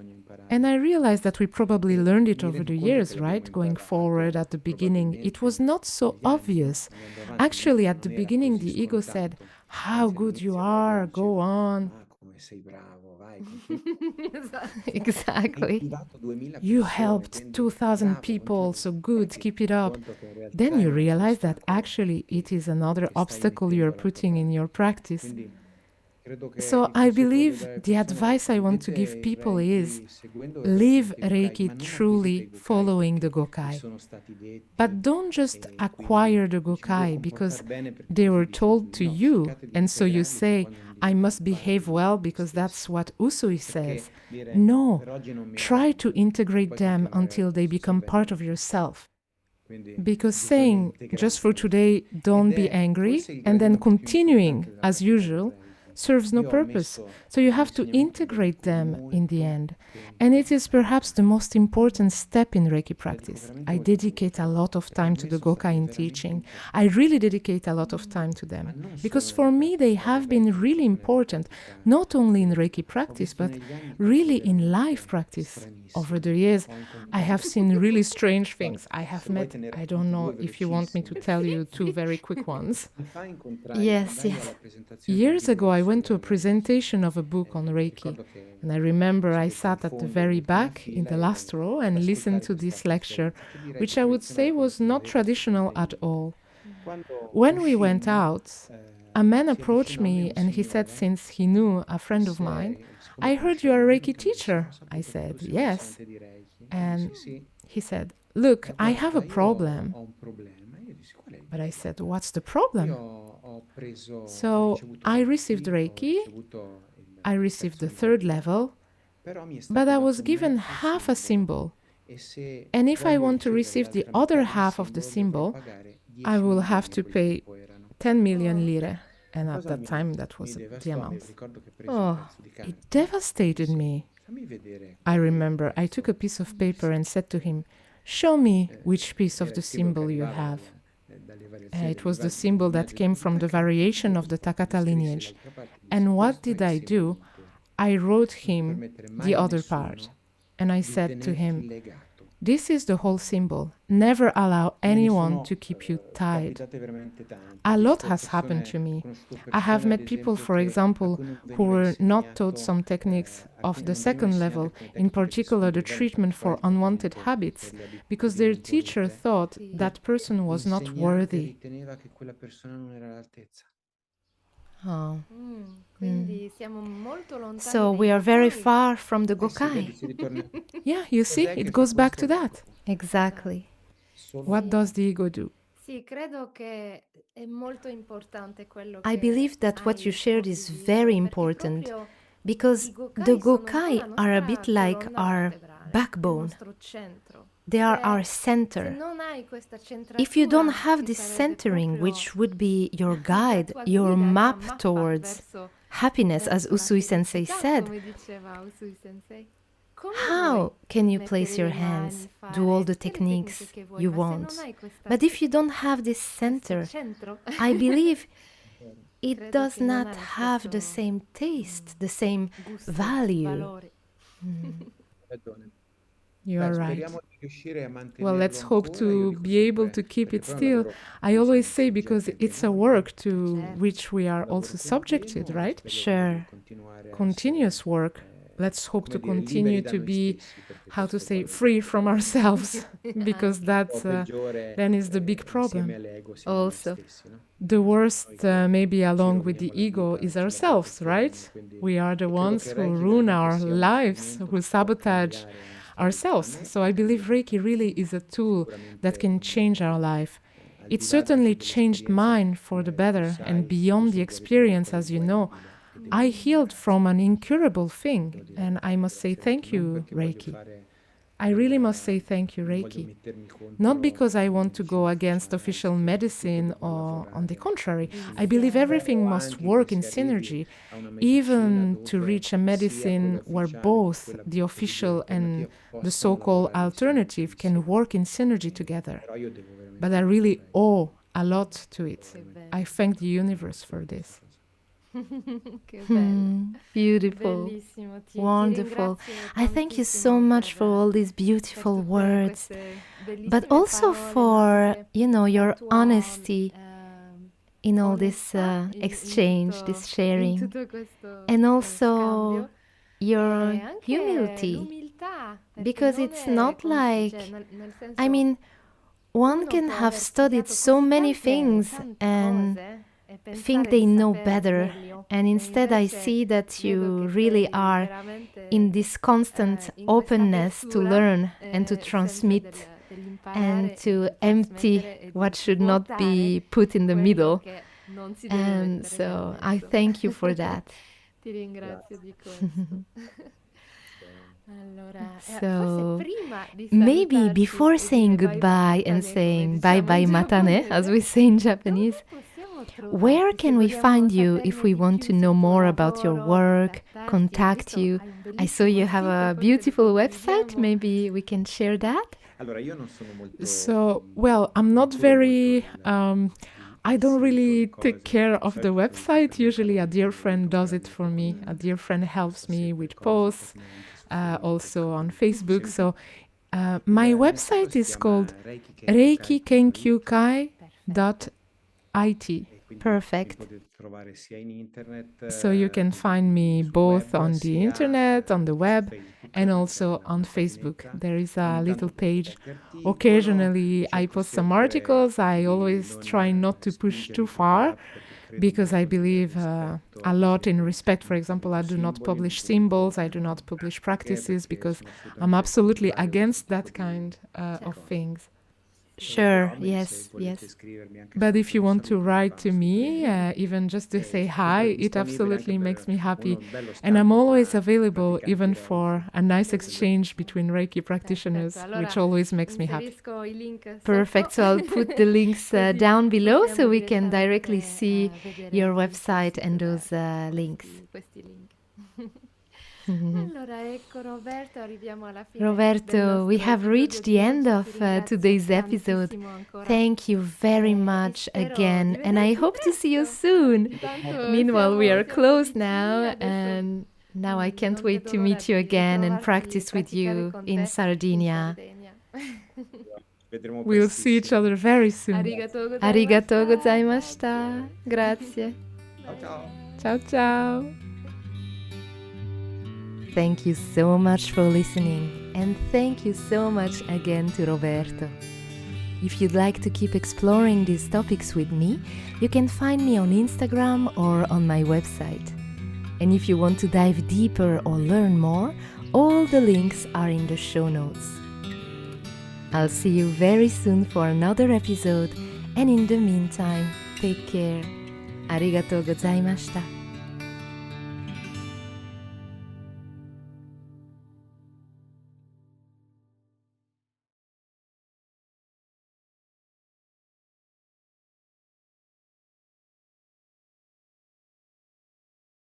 And I realized that we probably learned it over the years, right? Going forward at the beginning, it was not so obvious. Actually, at the beginning, the ego said, "How good you are, go on." Exactly. You helped 2,000 people, so good, keep it up. Then you realize that actually it is another obstacle you're putting in your practice. So I believe the advice I want to give people is live Reiki truly following the Gakkai. But don't just acquire the Gakkai because they were told to you, and so you say, I must behave well because that's what Usui says. No, try to integrate them until they become part of yourself. Because saying, just for today, don't be angry, and then continuing as usual, serves no purpose. So you have to integrate them in the end. And it is perhaps the most important step in Reiki practice. I dedicate a lot of time to the Gakkai in teaching. I really dedicate a lot of time to them. Because for me, they have been really important, not only in Reiki practice, but really in life practice. Over the years, I have seen really strange things. I have met, I don't know if you want me to tell you two very quick ones. Yes, yes. Years ago, I went to a presentation of a book on Reiki, and I remember I sat at the very back in the last row and listened to this lecture, which I would say was not traditional at all. When we went out, a man approached me and he said, since he knew a friend of mine, I heard you are a Reiki teacher. I said, yes. And he said, look, I have a problem. But I said, what's the problem? So I received Reiki, I received the third level, but I was given half a symbol. And if I want to receive the other half of the symbol, I will have to pay 10 million lire. And at that time, that was the amount. Oh, it devastated me. I remember I took a piece of paper and said to him, show me which piece of the symbol you have. It was the symbol that came from the variation of the Takata lineage. And what did I do? I wrote him the other part. And I said to him, this is the whole symbol. Never allow anyone to keep you tied. A lot has happened to me. I have met people, for example, who were not taught some techniques of the second level, in particular the treatment for unwanted habits, because their teacher thought that person was not worthy. Oh. So we are very far from the Gakkai. Yeah, you see, it goes back to that. Exactly. What does the ego do? I believe that what you shared is very important because the Gakkai are a bit like our backbone. They are our center. If you don't have this centering, which would be your guide, your map towards happiness, as Usui Sensei said, how can you place your hands, do all the techniques you want? But if you don't have this center, I believe it does not have the same taste, the same value. You are right. Well, let's hope to be able to keep it still. I always say because it's a work to which we are also subjected, right? Sure. Continuous work. Let's hope to continue to be, how to say, free from ourselves, because that then is the big problem. Also. The worst, maybe along with the ego, is ourselves, right? We are the ones who ruin our lives, who sabotage ourselves. So I believe Reiki really is a tool that can change our life. it certainly changed mine for the better, and beyond the experience, as you know, I healed from an incurable thing, and I must say thank you, Reiki. I really must say thank you, Reiki. Not because I want to go against official medicine, or on the contrary, I believe everything must work in synergy, even to reach a medicine where both the official and the so-called alternative can work in synergy together. But I really owe a lot to it. I thank the universe for this. Beautiful, wonderful. I thank you so much for all these beautiful words, but also for, your honesty in all this exchange, this sharing, and also your humility, because it's not like, one can have studied so many things and think they know better, and instead I see that you really are in this constant openness to learn and to transmit and to empty what should not be put in the middle. And so I thank you for that. So maybe before saying goodbye and saying bye-bye matane, as we say in Japanese, where can we find you if we want to know more about your work, contact you? I saw you have a beautiful website. Maybe we can share that? So, well, I'm not very... I don't really take care of the website. Usually a dear friend does it for me. A dear friend helps me with posts, also on Facebook. So my website is called reikikenkyu.it. Perfect. So you can find me both on the internet, on the web, and also on Facebook. There is a little page. Occasionally I post some articles. I always try not to push too far, because I believe a lot in respect. For example, I do not publish symbols, I do not publish practices, because I'm absolutely against that kind of things. Sure, yes. But if you want to write to me, even just to say hi, it absolutely makes me happy. And I'm always available, even for a nice exchange between Reiki practitioners, which always makes me happy. Perfect. So I'll put the links down below so we can directly see your website and those links. Roberto, we have reached the end of today's episode. Thank you very much again, and I hope to see you soon. Meanwhile, we are close now, and now I can't wait to meet you again and practice with you in Sardinia. We'll see each other very soon. Arigatou gozaimashita. Grazie. Ciao, ciao. Thank you so much for listening, and thank you so much again to Roberto. If you'd like to keep exploring these topics with me, you can find me on Instagram or on my website. And if you want to dive deeper or learn more, all the links are in the show notes. I'll see you very soon for another episode, and in the meantime, take care. Arigatou gozaimashita.